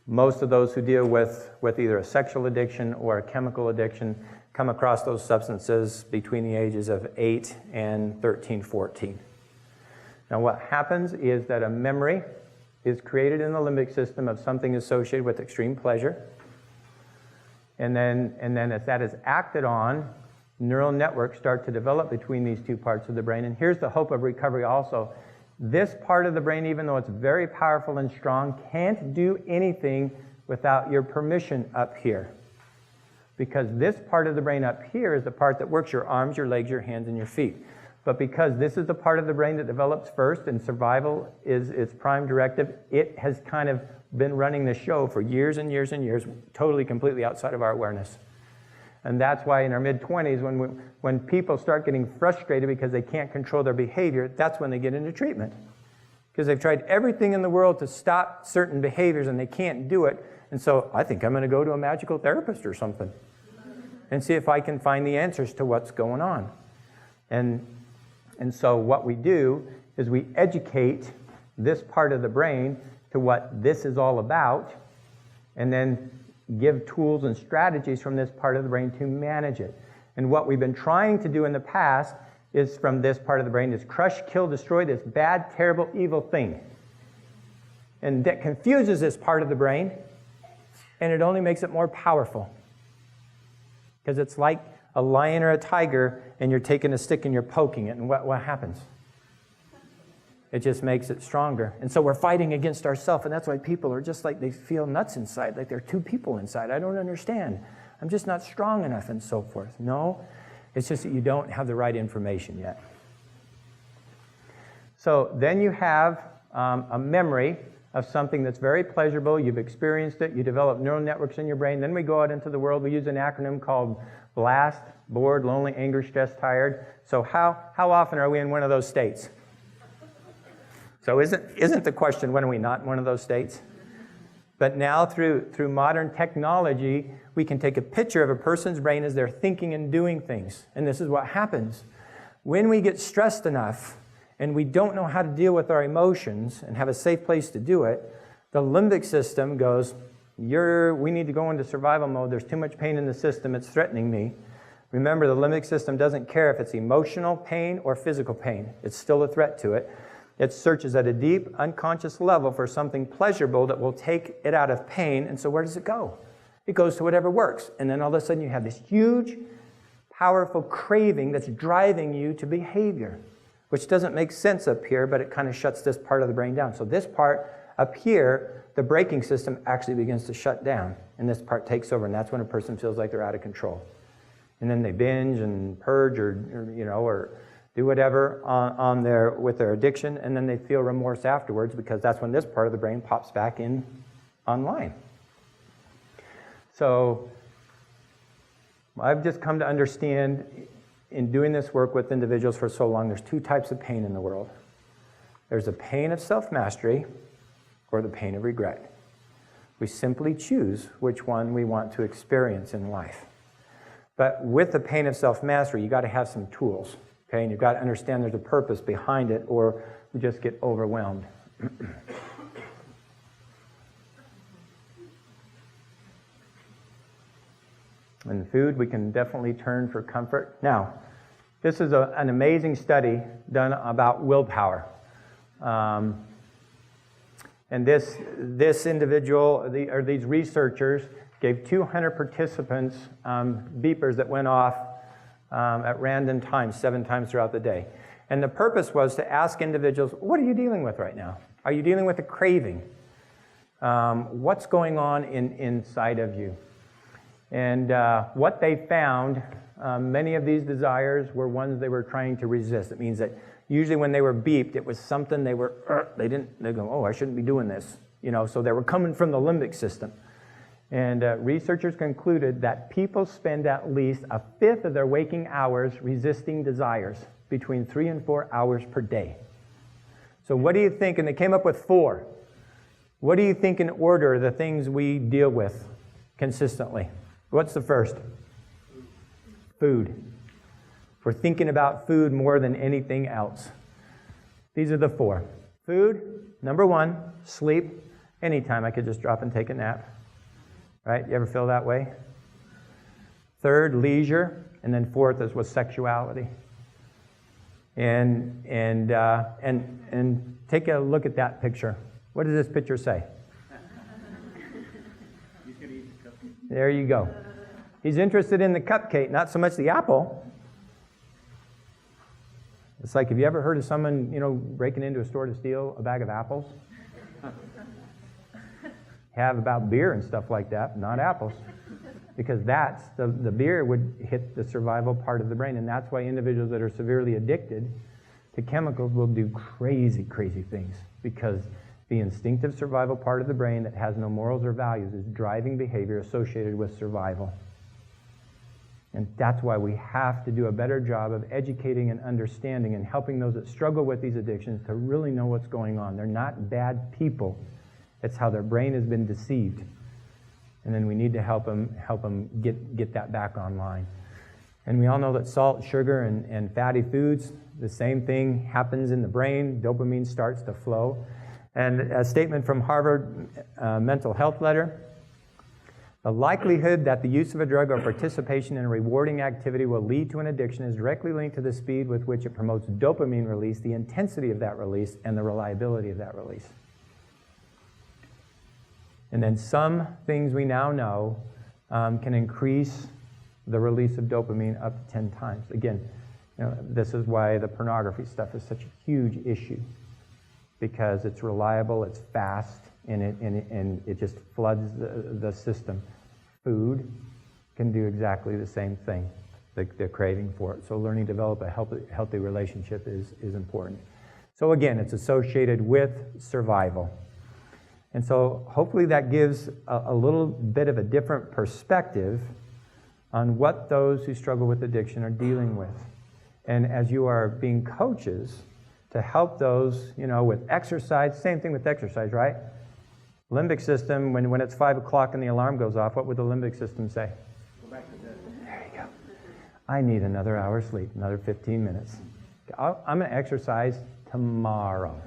Most of those who deal with either a sexual addiction or a chemical addiction come across those substances between the ages of 8 and 13, 14. Now what happens is that a memory is created in the limbic system of something associated with extreme pleasure. And then as that is acted on, neural networks start to develop between these two parts of the brain. And here's the hope of recovery also. This part of the brain, even though it's very powerful and strong, can't do anything without your permission up here. Because this part of the brain up here is the part that works your arms, your legs, your hands, and your feet. But because this is the part of the brain that develops first and survival is its prime directive, it has kind of been running the show for years and years and years, totally, completely outside of our awareness. And that's why in our mid-20s, when people start getting frustrated because they can't control their behavior, that's when they get into treatment. Because they've tried everything in the world to stop certain behaviors and they can't do it. And so I think I'm going to go to a magical therapist or something and see if I can find the answers to what's going on. And so what we do is we educate this part of the brain to what this is all about, and then give tools and strategies from this part of the brain to manage it. And what we've been trying to do in the past is from this part of the brain is crush, kill, destroy this bad, terrible, evil thing. And that confuses this part of the brain, and it only makes it more powerful. Because it's like a lion or a tiger, and you're taking a stick and you're poking it, and what happens? It just makes it stronger. And so we're fighting against ourselves, and that's why people are just like, they feel nuts inside, like they're two people inside. I don't understand. I'm just not strong enough, and so forth. No, it's just that you don't have the right information yet. So then you have a memory of something that's very pleasurable. You've experienced it. You develop neural networks in your brain. Then we go out into the world. We use an acronym called BLAST: bored, lonely, angry, stressed, tired. So how often are we in one of those states? So isn't the question, when are we not in one of those states? But now through modern technology, we can take a picture of a person's brain as they're thinking and doing things. And this is what happens. When we get stressed enough and we don't know how to deal with our emotions and have a safe place to do it, the limbic system goes, we need to go into survival mode. There's too much pain in the system. It's threatening me. Remember, the limbic system doesn't care if it's emotional pain or physical pain. It's still a threat to it. It searches at a deep, unconscious level for something pleasurable that will take it out of pain. And so where does it go? It goes to whatever works. And then all of a sudden you have this huge, powerful craving that's driving you to behavior, which doesn't make sense up here, but it kind of shuts this part of the brain down. So this part up here, the braking system actually begins to shut down, and this part takes over, and that's when a person feels like they're out of control. And then they binge and purge or do whatever with their addiction, and then they feel remorse afterwards, because that's when this part of the brain pops back in online. So I've just come to understand, in doing this work with individuals for so long, there's two types of pain in the world. There's the pain of self-mastery or the pain of regret. We simply choose which one we want to experience in life. But with the pain of self-mastery, you've got to have some tools. Okay, and you've got to understand there's a purpose behind it, or you just get overwhelmed. In food, we can definitely turn for comfort. Now, this is an amazing study done about willpower. And this individual, or these researchers, gave 200 participants beepers that went off at random times, 7 times throughout the day. And the purpose was to ask individuals, what are you dealing with right now? Are you dealing with a craving? What's going on inside of you? And what they found, many of these desires were ones they were trying to resist. It means that usually when they were beeped, it was something they go, oh, I shouldn't be doing this. So they were coming from the limbic system. And researchers concluded that people spend at least a fifth of their waking hours resisting desires, between 3 and 4 hours per day. So what do you think? And they came up with 4. What do you think in order the things we deal with consistently? What's the first? Food. We're thinking about food more than anything else. These are the 4. Food, number 1, sleep. Anytime I could just drop and take a nap. Right? You ever feel that way? 3rd, leisure. And then 4th was sexuality. And take a look at that picture. What does this picture say? He's going to eat the cupcake. There you go. He's interested in the cupcake, not so much the apple. It's like, have you ever heard of someone, breaking into a store to steal a bag of apples? Have about beer and stuff like that, not apples. Because that's, the beer would hit the survival part of the brain, and that's why individuals that are severely addicted to chemicals will do crazy, crazy things, because the instinctive survival part of the brain that has no morals or values is driving behavior associated with survival. And that's why we have to do a better job of educating and understanding and helping those that struggle with these addictions to really know what's going on. They're not bad people. It's how their brain has been deceived. And then we need to help them get that back online. And we all know that salt, sugar, and fatty foods, the same thing happens in the brain. Dopamine starts to flow. And a statement from Harvard Mental Health Letter: the likelihood that the use of a drug or participation in a rewarding activity will lead to an addiction is directly linked to the speed with which it promotes dopamine release, the intensity of that release, and the reliability of that release. And then some things we now know can increase the release of dopamine up to 10 times. Again, this is why the pornography stuff is such a huge issue, because it's reliable, it's fast, and it just floods the system. Food can do exactly the same thing, the craving for it. So learning to develop a healthy relationship is important. So again, it's associated with survival. And so hopefully that gives a little bit of a different perspective on what those who struggle with addiction are dealing with. And as you are being coaches to help those, with exercise, same thing with exercise, right? Limbic system, when it's 5 o'clock and the alarm goes off, what would the limbic system say? Go back to bed. There you go. I need another hour sleep, another 15 minutes. I'm going to exercise tomorrow.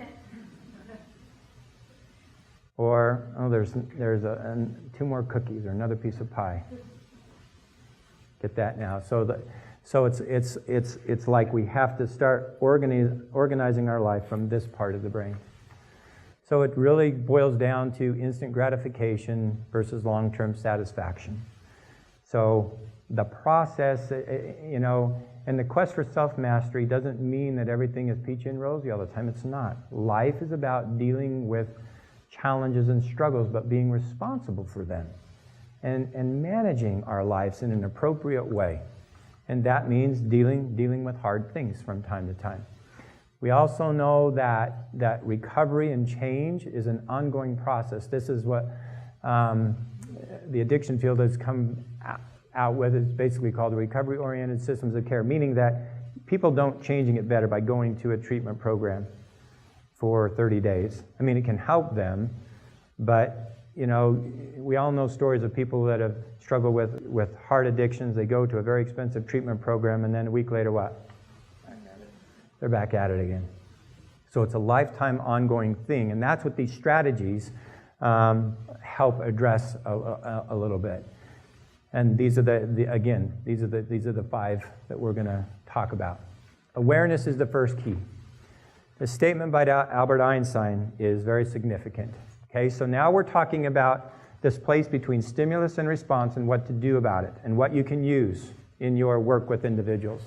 Or, there's 2 more cookies or another piece of pie. Get that now. So it's like we have to start organizing our life from this part of the brain. So it really boils down to instant gratification versus long-term satisfaction. So the process, and the quest for self-mastery doesn't mean that everything is peachy and rosy all the time. It's not. Life is about dealing with challenges and struggles, but being responsible for them and managing our lives in an appropriate way. And that means dealing with hard things from time to time. We also know that recovery and change is an ongoing process. This is what the addiction field has come out with. It's basically called the recovery-oriented systems of care, meaning that people don't change and get better by going to a treatment program for 30 days. I mean, it can help them, but we all know stories of people that have struggled with heart addictions. They go to a very expensive treatment program, and then a week later, what? They're back at it again. So it's a lifetime ongoing thing, and that's what these strategies help address a little bit. And these are these are the 5 that we're going to talk about. Awareness is the first key. The statement by Albert Einstein is very significant. Okay, so now we're talking about this place between stimulus and response and what to do about it and what you can use in your work with individuals.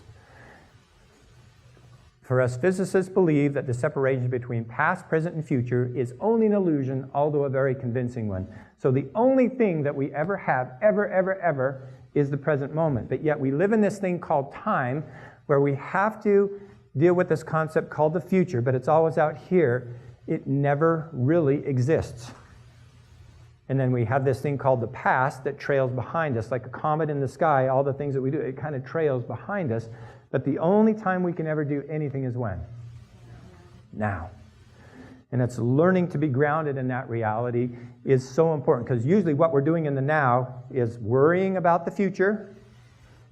For us physicists believe that the separation between past, present, and future is only an illusion, although a very convincing one. So the only thing that we ever have, ever, is the present moment. But yet we live in this thing called time, where we have to deal with this concept called the future, but it's always out here. It never really exists. And then we have this thing called the past that trails behind us, like a comet in the sky. All the things that we do, it kind of trails behind us. But the only time we can ever do anything is when? Now. And it's learning to be grounded in that reality is so important, because usually what we're doing in the now is worrying about the future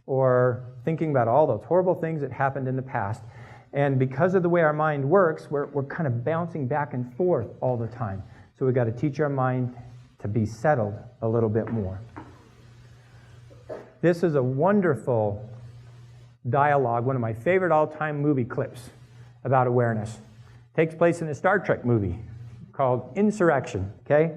or thinking about all those horrible things that happened in the past. And because of the way our mind works, we're kind of bouncing back and forth all the time. So we've got to teach our mind to be settled a little bit more. This is a wonderful dialogue, one of my favorite all-time movie clips about awareness. Takes place in a Star Trek movie called Insurrection, okay?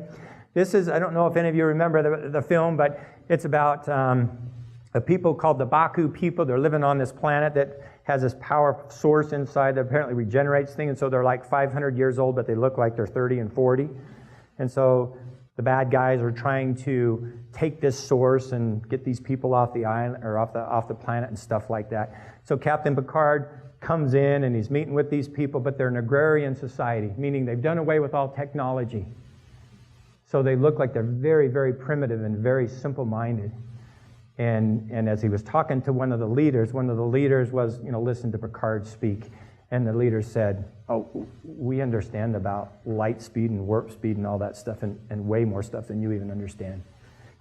This is, I don't know if any of you remember the film, but it's about a people called the Baku people. They're living on this planet that has this power source inside that apparently regenerates things, and so they're like 500 years old, but they look like they're 30 and 40. And so the bad guys are trying to take this source and get these people off the island or off the planet and stuff like that. So Captain Picard comes in and he's meeting with these people, but they're an agrarian society, meaning they've done away with all technology. So they look like they're very, very primitive and very simple-minded. And as he was talking to one of the leaders was, listen to Picard speak. And the leader said, oh, we understand about light speed and warp speed and all that stuff and way more stuff than you even understand.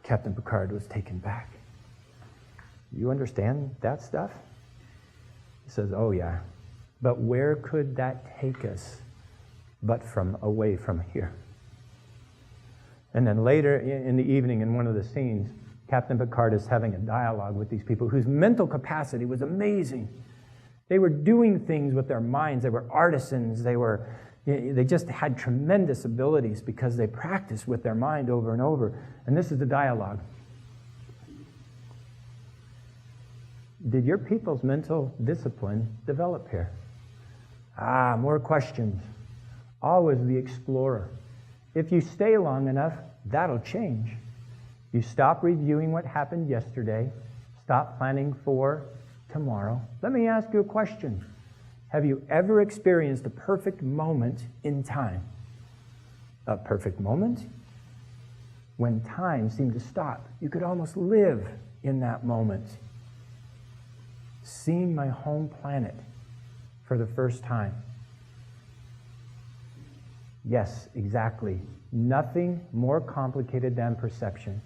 Captain Picard was taken back. You understand that stuff? He says, oh yeah. But where could that take us but from away from here? And then later in the evening in one of the scenes, Captain Picard is having a dialogue with these people whose mental capacity was amazing. They were doing things with their minds. They were artisans. They just had tremendous abilities because they practiced with their mind over and over. And this is the dialogue. Did your people's mental discipline develop here? More questions. Always the explorer. If you stay long enough, that'll change. You stop reviewing what happened yesterday. Stop planning for tomorrow. Let me ask you a question. Have you ever experienced a perfect moment in time? a perfect moment, when time seemed to stop. You could almost live in that moment. Seeing my home planet for the first time. Yes, exactly. Nothing more complicated than perception.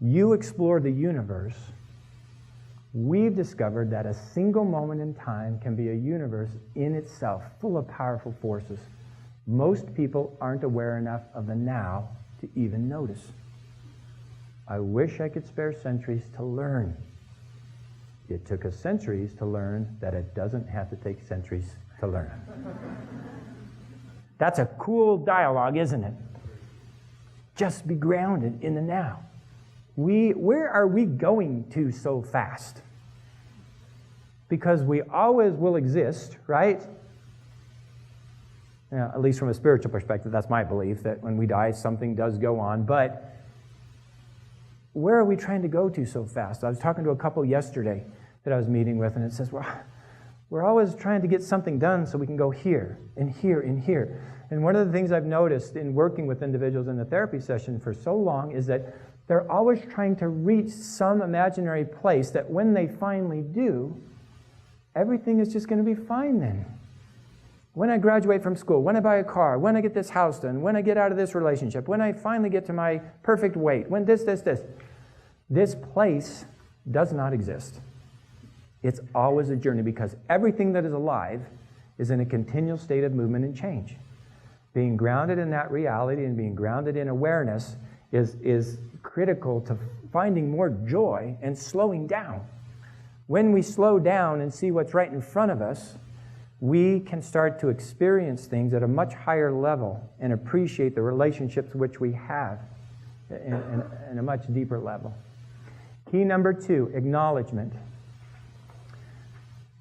You explore the universe. We've discovered that a single moment in time can be a universe in itself, full of powerful forces. Most people aren't aware enough of the now to even notice. I wish I could spare centuries to learn. It took us centuries to learn that it doesn't have to take centuries to learn. That's a cool dialogue, isn't it? Just be grounded in the now. Where are we going to so fast? Because we always will exist, right? You know, at least from a spiritual perspective, that's my belief, that when we die, something does go on. But where are we trying to go to so fast? I was talking to a couple yesterday that I was meeting with, and it says, well, we're always trying to get something done so we can go here and here and here. And one of the things I've noticed in working with individuals in the therapy session for so long is that they're always trying to reach some imaginary place that when they finally do, everything is just going to be fine then. When I graduate from school, when I buy a car, when I get this house done, when I get out of this relationship, when I finally get to my perfect weight, when this. This place does not exist. It's always a journey because everything that is alive is in a continual state of movement and change. Being grounded in that reality and being grounded in awareness is critical to finding more joy and slowing down. When we slow down and see what's right in front of us, we can start to experience things at a much higher level and appreciate the relationships which we have in a much deeper level. Key number 2, acknowledgement.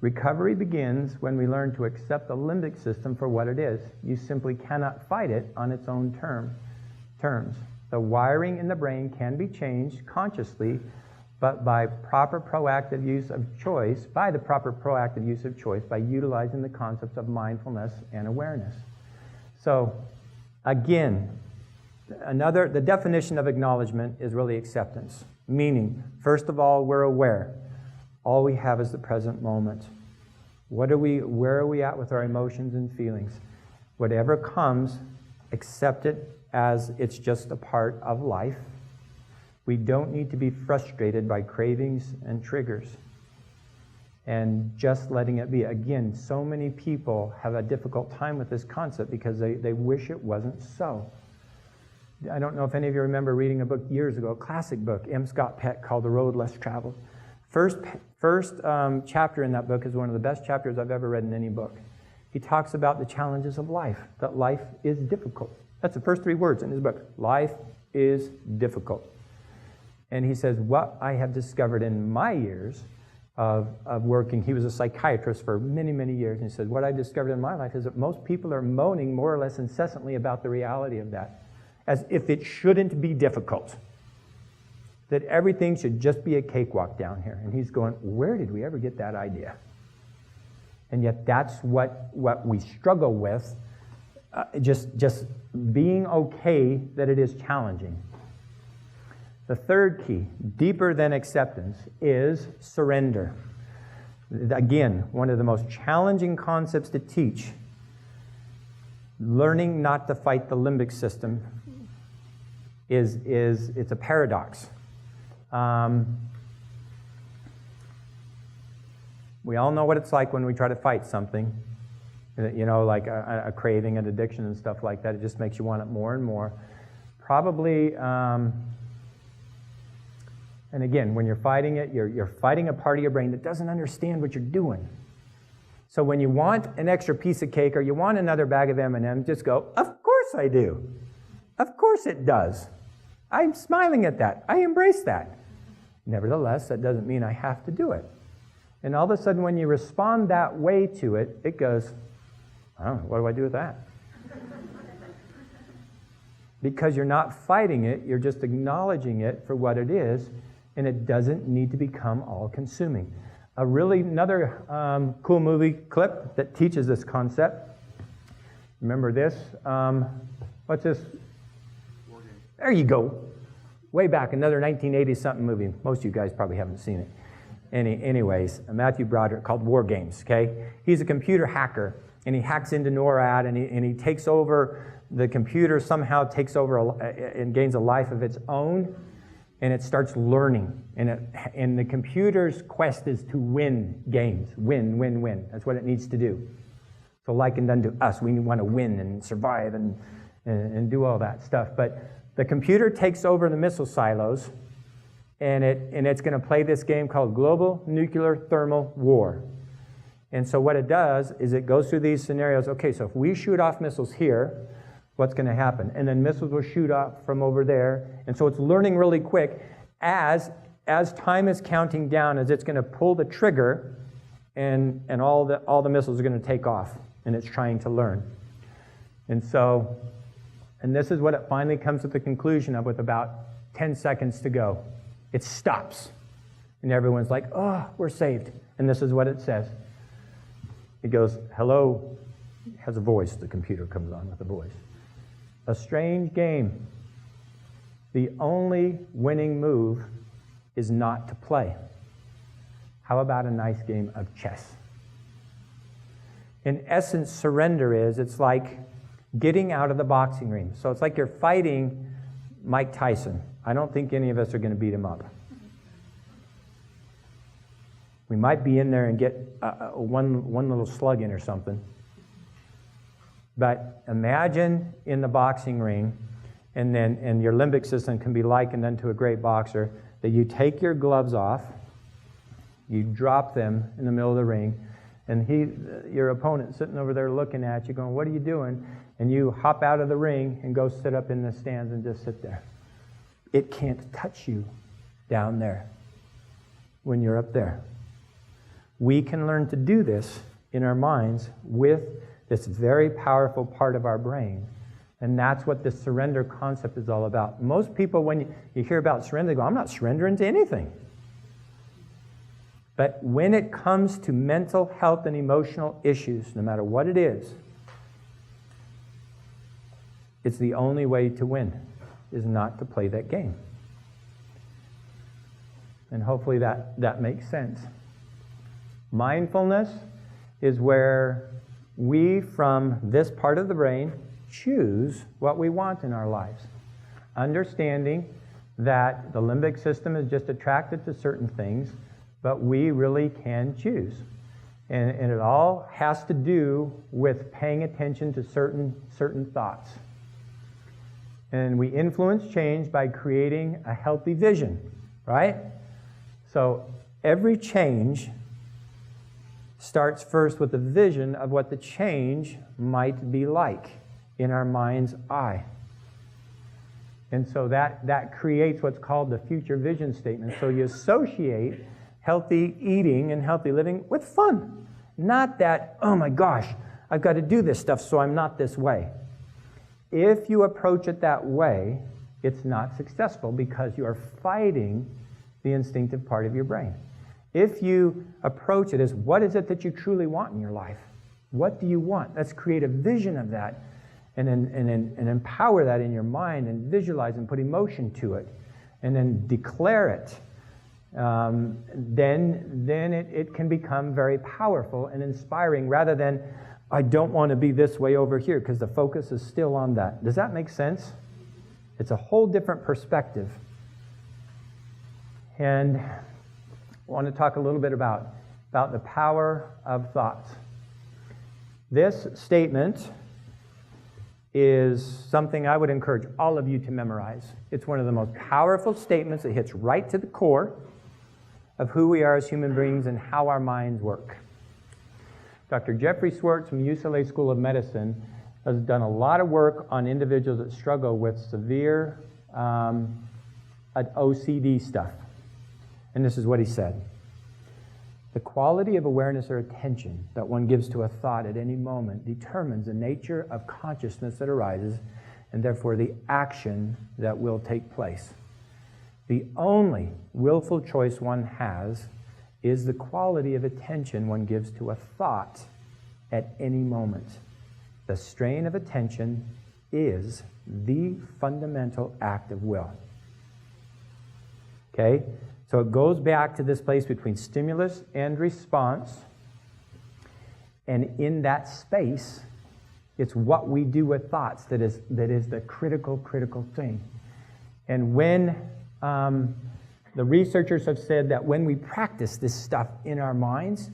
Recovery begins when we learn to accept the limbic system for what it is. You simply cannot fight it on its own terms. The wiring in the brain can be changed consciously, but by the proper proactive use of choice, by utilizing the concepts of mindfulness and awareness. So, again, the definition of acknowledgement is really acceptance. Meaning, first of all, we're aware. All we have is the present moment. Where are we at with our emotions and feelings? Whatever comes, accept it as it's just a part of life. We don't need to be frustrated by cravings and triggers. And just letting it be. Again, so many people have a difficult time with this concept because they wish it wasn't so. I don't know if any of you remember reading a book years ago, a classic book, M. Scott Peck, called The Road Less Traveled. First chapter in that book is one of the best chapters I've ever read in any book. He talks about the challenges of life, that life is difficult. That's the first 3 words in his book. Life is difficult. And he says, what I have discovered in my years of working, he was a psychiatrist for many, many years, and he said, what I discovered in my life is that most people are moaning more or less incessantly about the reality of that, as if it shouldn't be difficult, that everything should just be a cakewalk down here. And he's going, where did we ever get that idea? And yet that's what we struggle with, just being okay that it is challenging. The third key, deeper than acceptance, is surrender. Again, one of the most challenging concepts to teach. Learning not to fight the limbic system it's a paradox. We all know what it's like when we try to fight something, like a craving, an addiction and stuff like that. It just makes you want it more and more. Probably, and again, when you're fighting it, you're fighting a part of your brain that doesn't understand what you're doing. So when you want an extra piece of cake or you want another bag of M&Ms, just go, of course I do. Of course it does. I'm smiling at that. I embrace that. Nevertheless, that doesn't mean I have to do it. And all of a sudden, when you respond that way to it, it goes, I don't know, what do I do with that? Because you're not fighting it, you're just acknowledging it for what it is, and it doesn't need to become all-consuming. Another cool movie clip that teaches this concept. Remember this? What's this? There you go. Way back, another 1980-something movie. Most of you guys probably haven't seen it. Anyways, Matthew Broderick, called War Games, okay? He's a computer hacker, and he hacks into NORAD, and he takes over, the computer somehow takes over and gains a life of its own, and it starts learning. And the computer's quest is to win games. Win, win, win. That's what it needs to do. So likened unto us, we want to win and survive and do all that stuff. But the computer takes over the missile silos, and it's going to play this game called Global Nuclear Thermal War. And so what it does is it goes through these scenarios. Okay, so if we shoot off missiles here, what's going to happen? And then missiles will shoot off from over there. And so it's learning really quick as time is counting down, as it's going to pull the trigger, and all the missiles are going to take off, and it's trying to learn. And this is what it finally comes to the conclusion of with about 10 seconds to go. It stops. And everyone's like, oh, we're saved. And this is what it says. It goes, hello, it has a voice. The computer comes on with a voice. A strange game. The only winning move is not to play. How about a nice game of chess? In essence, surrender it's like getting out of the boxing ring. So it's like you're fighting Mike Tyson. I don't think any of us are going to beat him up. We might be in there and get one little slug in or something. But imagine in the boxing ring, and your limbic system can be likened unto a great boxer, that you take your gloves off, you drop them in the middle of the ring, and your opponent sitting over there looking at you going, what are you doing? And you hop out of the ring and go sit up in the stands and just sit there. It can't touch you down there when you're up there. We can learn to do this in our minds with this very powerful part of our brain. And that's what this surrender concept is all about. Most people, when you hear about surrender, they go, I'm not surrendering to anything. But when it comes to mental health and emotional issues, no matter what it is, it's the only way to win, is not to play that game. And hopefully that makes sense. Mindfulness is where we, from this part of the brain, choose what we want in our lives. Understanding that the limbic system is just attracted to certain things, but we really can choose. And it all has to do with paying attention to certain thoughts. And we influence change by creating a healthy vision, right? So every change starts first with a vision of what the change might be like in our mind's eye. And so that creates what's called the future vision statement. So you associate healthy eating and healthy living with fun. Not that, oh my gosh, I've got to do this stuff so I'm not this way. If you approach it that way, it's not successful because you are fighting the instinctive part of your brain. If you approach it as, what is it that you truly want in your life? What do you want? Let's create a vision of that and empower that in your mind and visualize and put emotion to it and then declare it. Then it can become very powerful and inspiring rather than, I don't want to be this way over here, because the focus is still on that. Does that make sense? It's a whole different perspective. And I want to talk a little bit about the power of thoughts. This statement is something I would encourage all of you to memorize. It's one of the most powerful statements that hits right to the core of who we are as human beings and how our minds work. Dr. Jeffrey Swartz from UCLA School of Medicine has done a lot of work on individuals that struggle with severe OCD stuff. And this is what he said. The quality of awareness or attention that one gives to a thought at any moment determines the nature of consciousness that arises and therefore the action that will take place. The only willful choice one has is the quality of attention one gives to a thought at any moment. The strain of attention is the fundamental act of will. Okay? So it goes back to this place between stimulus and response. And in that space, it's what we do with thoughts that is the critical thing. And when the researchers have said that when we practice this stuff in our minds,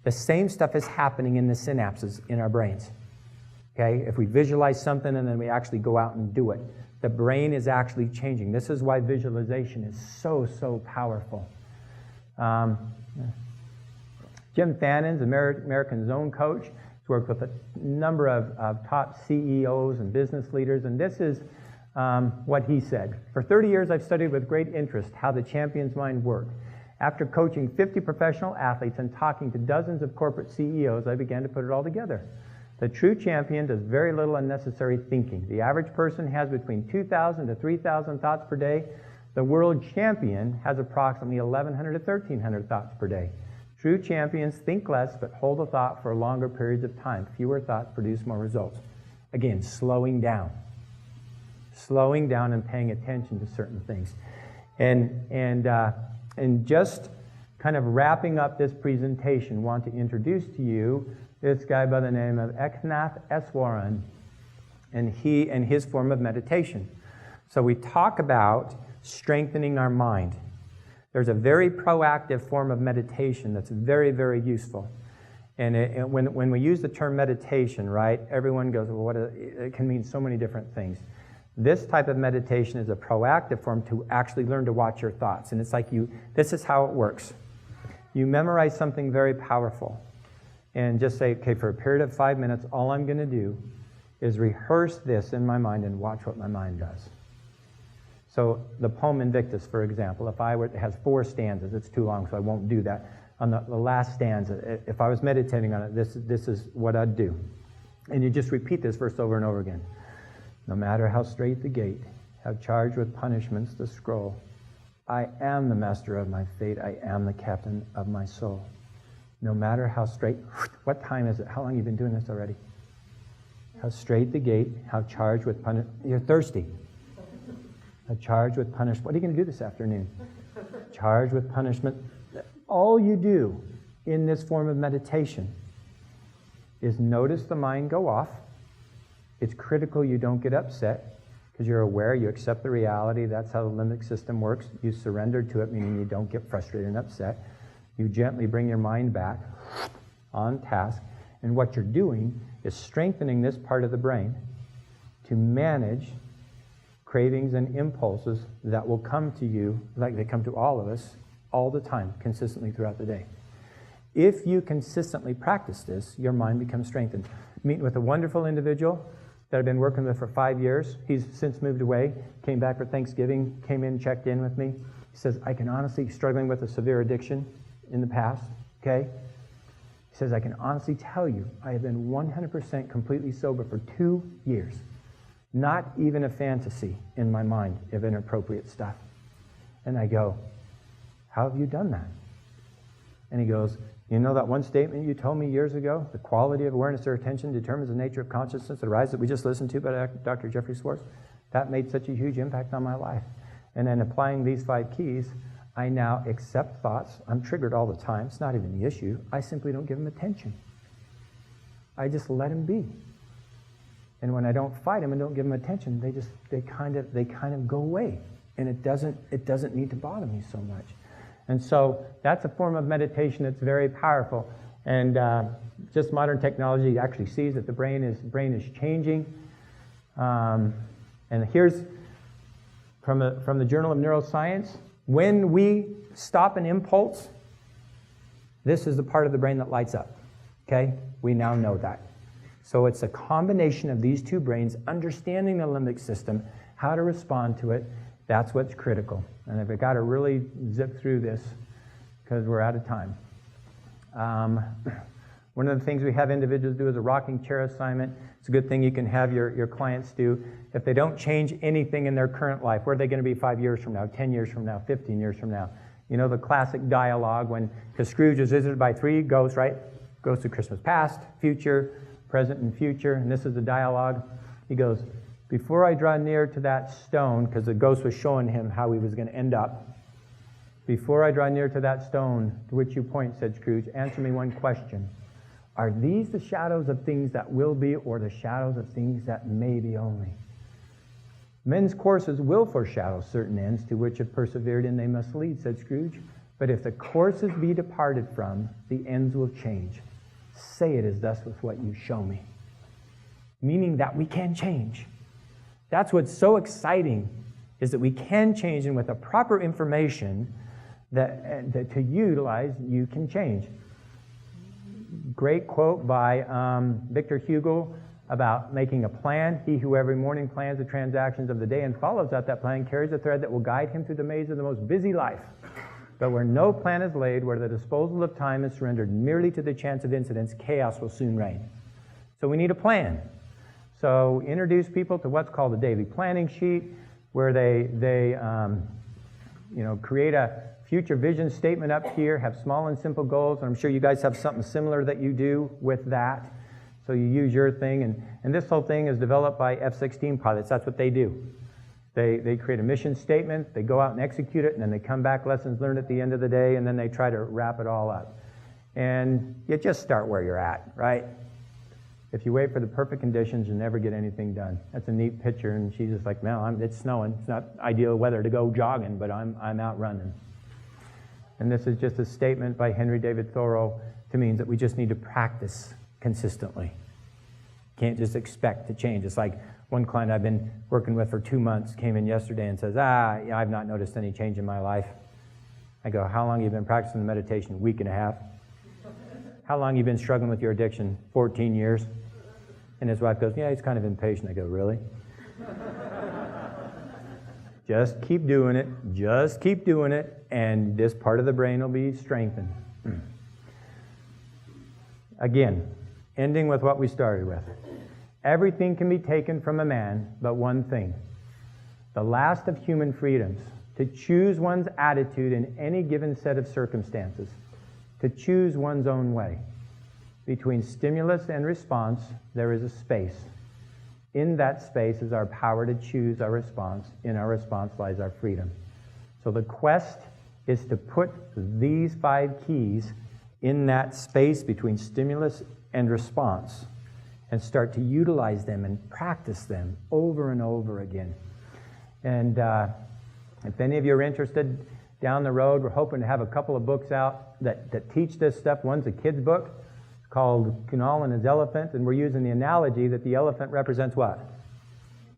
the same stuff is happening in the synapses in our brains. Okay? If we visualize something and then we actually go out and do it, the brain is actually changing. This is why visualization is so powerful. Jim Fannon's American Zone Coach. He's worked with a number of top CEOs and business leaders, and this is what he said. For 30 years, I've studied with great interest how the champion's mind worked. After coaching 50 professional athletes and talking to dozens of corporate CEOs, I began to put it all together. The true champion does very little unnecessary thinking. The average person has between 2,000 to 3,000 thoughts per day. The world champion has approximately 1,100 to 1,300 thoughts per day. True champions think less but hold a thought for longer periods of time. Fewer thoughts produce more results. Again, slowing down. Slowing down and paying attention to certain things. And just kind of wrapping up this presentation, want to introduce to you this guy by the name of Eknath Easwaran and his form of meditation. So we talk about strengthening our mind. There's a very proactive form of meditation that's very useful. And when we use the term meditation, right, everyone goes, well, it can mean so many different things. This type of meditation is a proactive form to actually learn to watch your thoughts. And it's like this is how it works. You memorize something very powerful and just say, okay, for a period of 5 minutes, all I'm going to do is rehearse this in my mind and watch what my mind does. So the poem Invictus, for example, it has 4 stanzas. It's too long, so I won't do that. On the last stanza, if I was meditating on it, this is what I'd do. And you just repeat this verse over and over again. No matter how straight the gate, how charged with punishments the scroll, I am the master of my fate, I am the captain of my soul. No matter how straight, what time is it? How long have you been doing this already? How straight the gate, how charged with punishment. You're thirsty. How charged with punishment. What are you going to do this afternoon? Charged with punishment. All you do in this form of meditation is notice the mind go off. It's critical you don't get upset because you're aware, you accept the reality. That's how the limbic system works. You surrender to it, meaning you don't get frustrated and upset. You gently bring your mind back on task. And what you're doing is strengthening this part of the brain to manage cravings and impulses that will come to you, like they come to all of us, all the time, consistently throughout the day. If you consistently practice this, your mind becomes strengthened. Meeting with a wonderful individual that I've been working with for 5 years. He's since moved away, came back for Thanksgiving, came in, checked in with me. He says, I can honestly, struggling with a severe addiction in the past, okay? He says, I can honestly tell you, I have been 100% completely sober for 2 years. Not even a fantasy in my mind of inappropriate stuff. And I go, how have you done that? And he goes, you know that one statement you told me years ago? The quality of awareness or attention determines the nature of consciousness that arises that we just listened to by Dr. Jeffrey Schwartz. That made such a huge impact on my life. And then applying these 5 keys, I now accept thoughts. I'm triggered all the time. It's not even the issue. I simply don't give them attention. I just let them be. And when I don't fight them and don't give them attention, they kind of go away. And it doesn't need to bother me so much. And so that's a form of meditation that's very powerful. And just modern technology actually sees that the brain is changing. And here's from the Journal of Neuroscience. When we stop an impulse, this is the part of the brain that lights up. Okay? We now know that. So it's a combination of these 2 brains, understanding the limbic system, how to respond to it. That's what's critical. And I've got to really zip through this because we're out of time. One of the things we have individuals do is a rocking chair assignment. It's a good thing you can have your clients do. If they don't change anything in their current life, where are they going to be 5 years from now, 10 years from now, 15 years from now? You know the classic dialogue because Scrooge is visited by 3 ghosts, right? Ghosts of Christmas past, future, present, and future. And this is the dialogue. He goes, Before I draw near to that stone, because the ghost was showing him how he was going to end up, before I draw near to that stone to which you point, said Scrooge, answer me one question. Are these the shadows of things that will be, or the shadows of things that may be only? Men's courses will foreshadow certain ends to which if persevered in they must lead, said Scrooge. But if the courses be departed from, the ends will change. Say it is thus with what you show me. Meaning that we can change. That's what's so exciting, is that we can change, and with the proper information that to utilize, you can change. Great quote by Victor Hugo about making a plan. He who every morning plans the transactions of the day and follows out that plan carries a thread that will guide him through the maze of the most busy life. But where no plan is laid, where the disposal of time is surrendered merely to the chance of incidents, chaos will soon reign. So we need a plan. So introduce people to what's called a daily planning sheet, where they create a future vision statement up here, have small and simple goals, and I'm sure you guys have something similar that you do with that. So you use your thing, and this whole thing is developed by F-16 pilots. That's what they do. They create a mission statement, they go out and execute it, and then they come back, lessons learned at the end of the day, and then they try to wrap it all up. And you just start where you're at, right? If you wait for the perfect conditions, you'll never get anything done. That's a neat picture, and she's just like, well, it's snowing. It's not ideal weather to go jogging, but I'm out running. And this is just a statement by Henry David Thoreau to mean that we just need to practice consistently. Can't just expect to change. It's like one client I've been working with for 2 months came in yesterday and says, I've not noticed any change in my life. I go, how long have you been practicing the meditation? A week and a half. How long have you been struggling with your addiction? 14 years. And his wife goes, yeah, he's kind of impatient. I go, really? Just keep doing it. Just keep doing it. And this part of the brain will be strengthened. Again, ending with what we started with. Everything can be taken from a man but one thing. The last of human freedoms. To choose one's attitude in any given set of circumstances. To choose one's own way. Between stimulus and response, there is a space. In that space is our power to choose our response. In our response lies our freedom. So the quest is to put these 5 keys in that space between stimulus and response and start to utilize them and practice them over and over again. And if any of you are interested, down the road, we're hoping to have a couple of books out that teach this stuff. One's a kid's book. It's called Kunal and His Elephant, and we're using the analogy that the elephant represents what?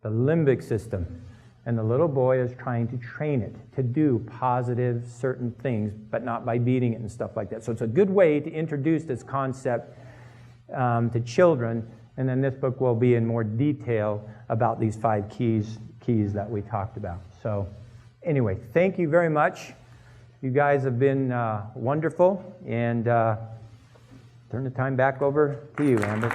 The limbic system. And the little boy is trying to train it to do positive certain things, but not by beating it and stuff like that. So it's a good way to introduce this concept to children, and then this book will be in more detail about these 5 keys that we talked about. So anyway, thank you very much. You guys have been wonderful, and turn the time back over to you, Amber.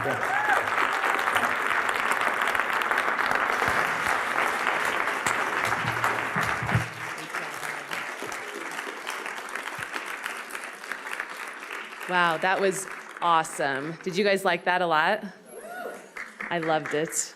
Wow, that was awesome. Did you guys like that a lot? I loved it.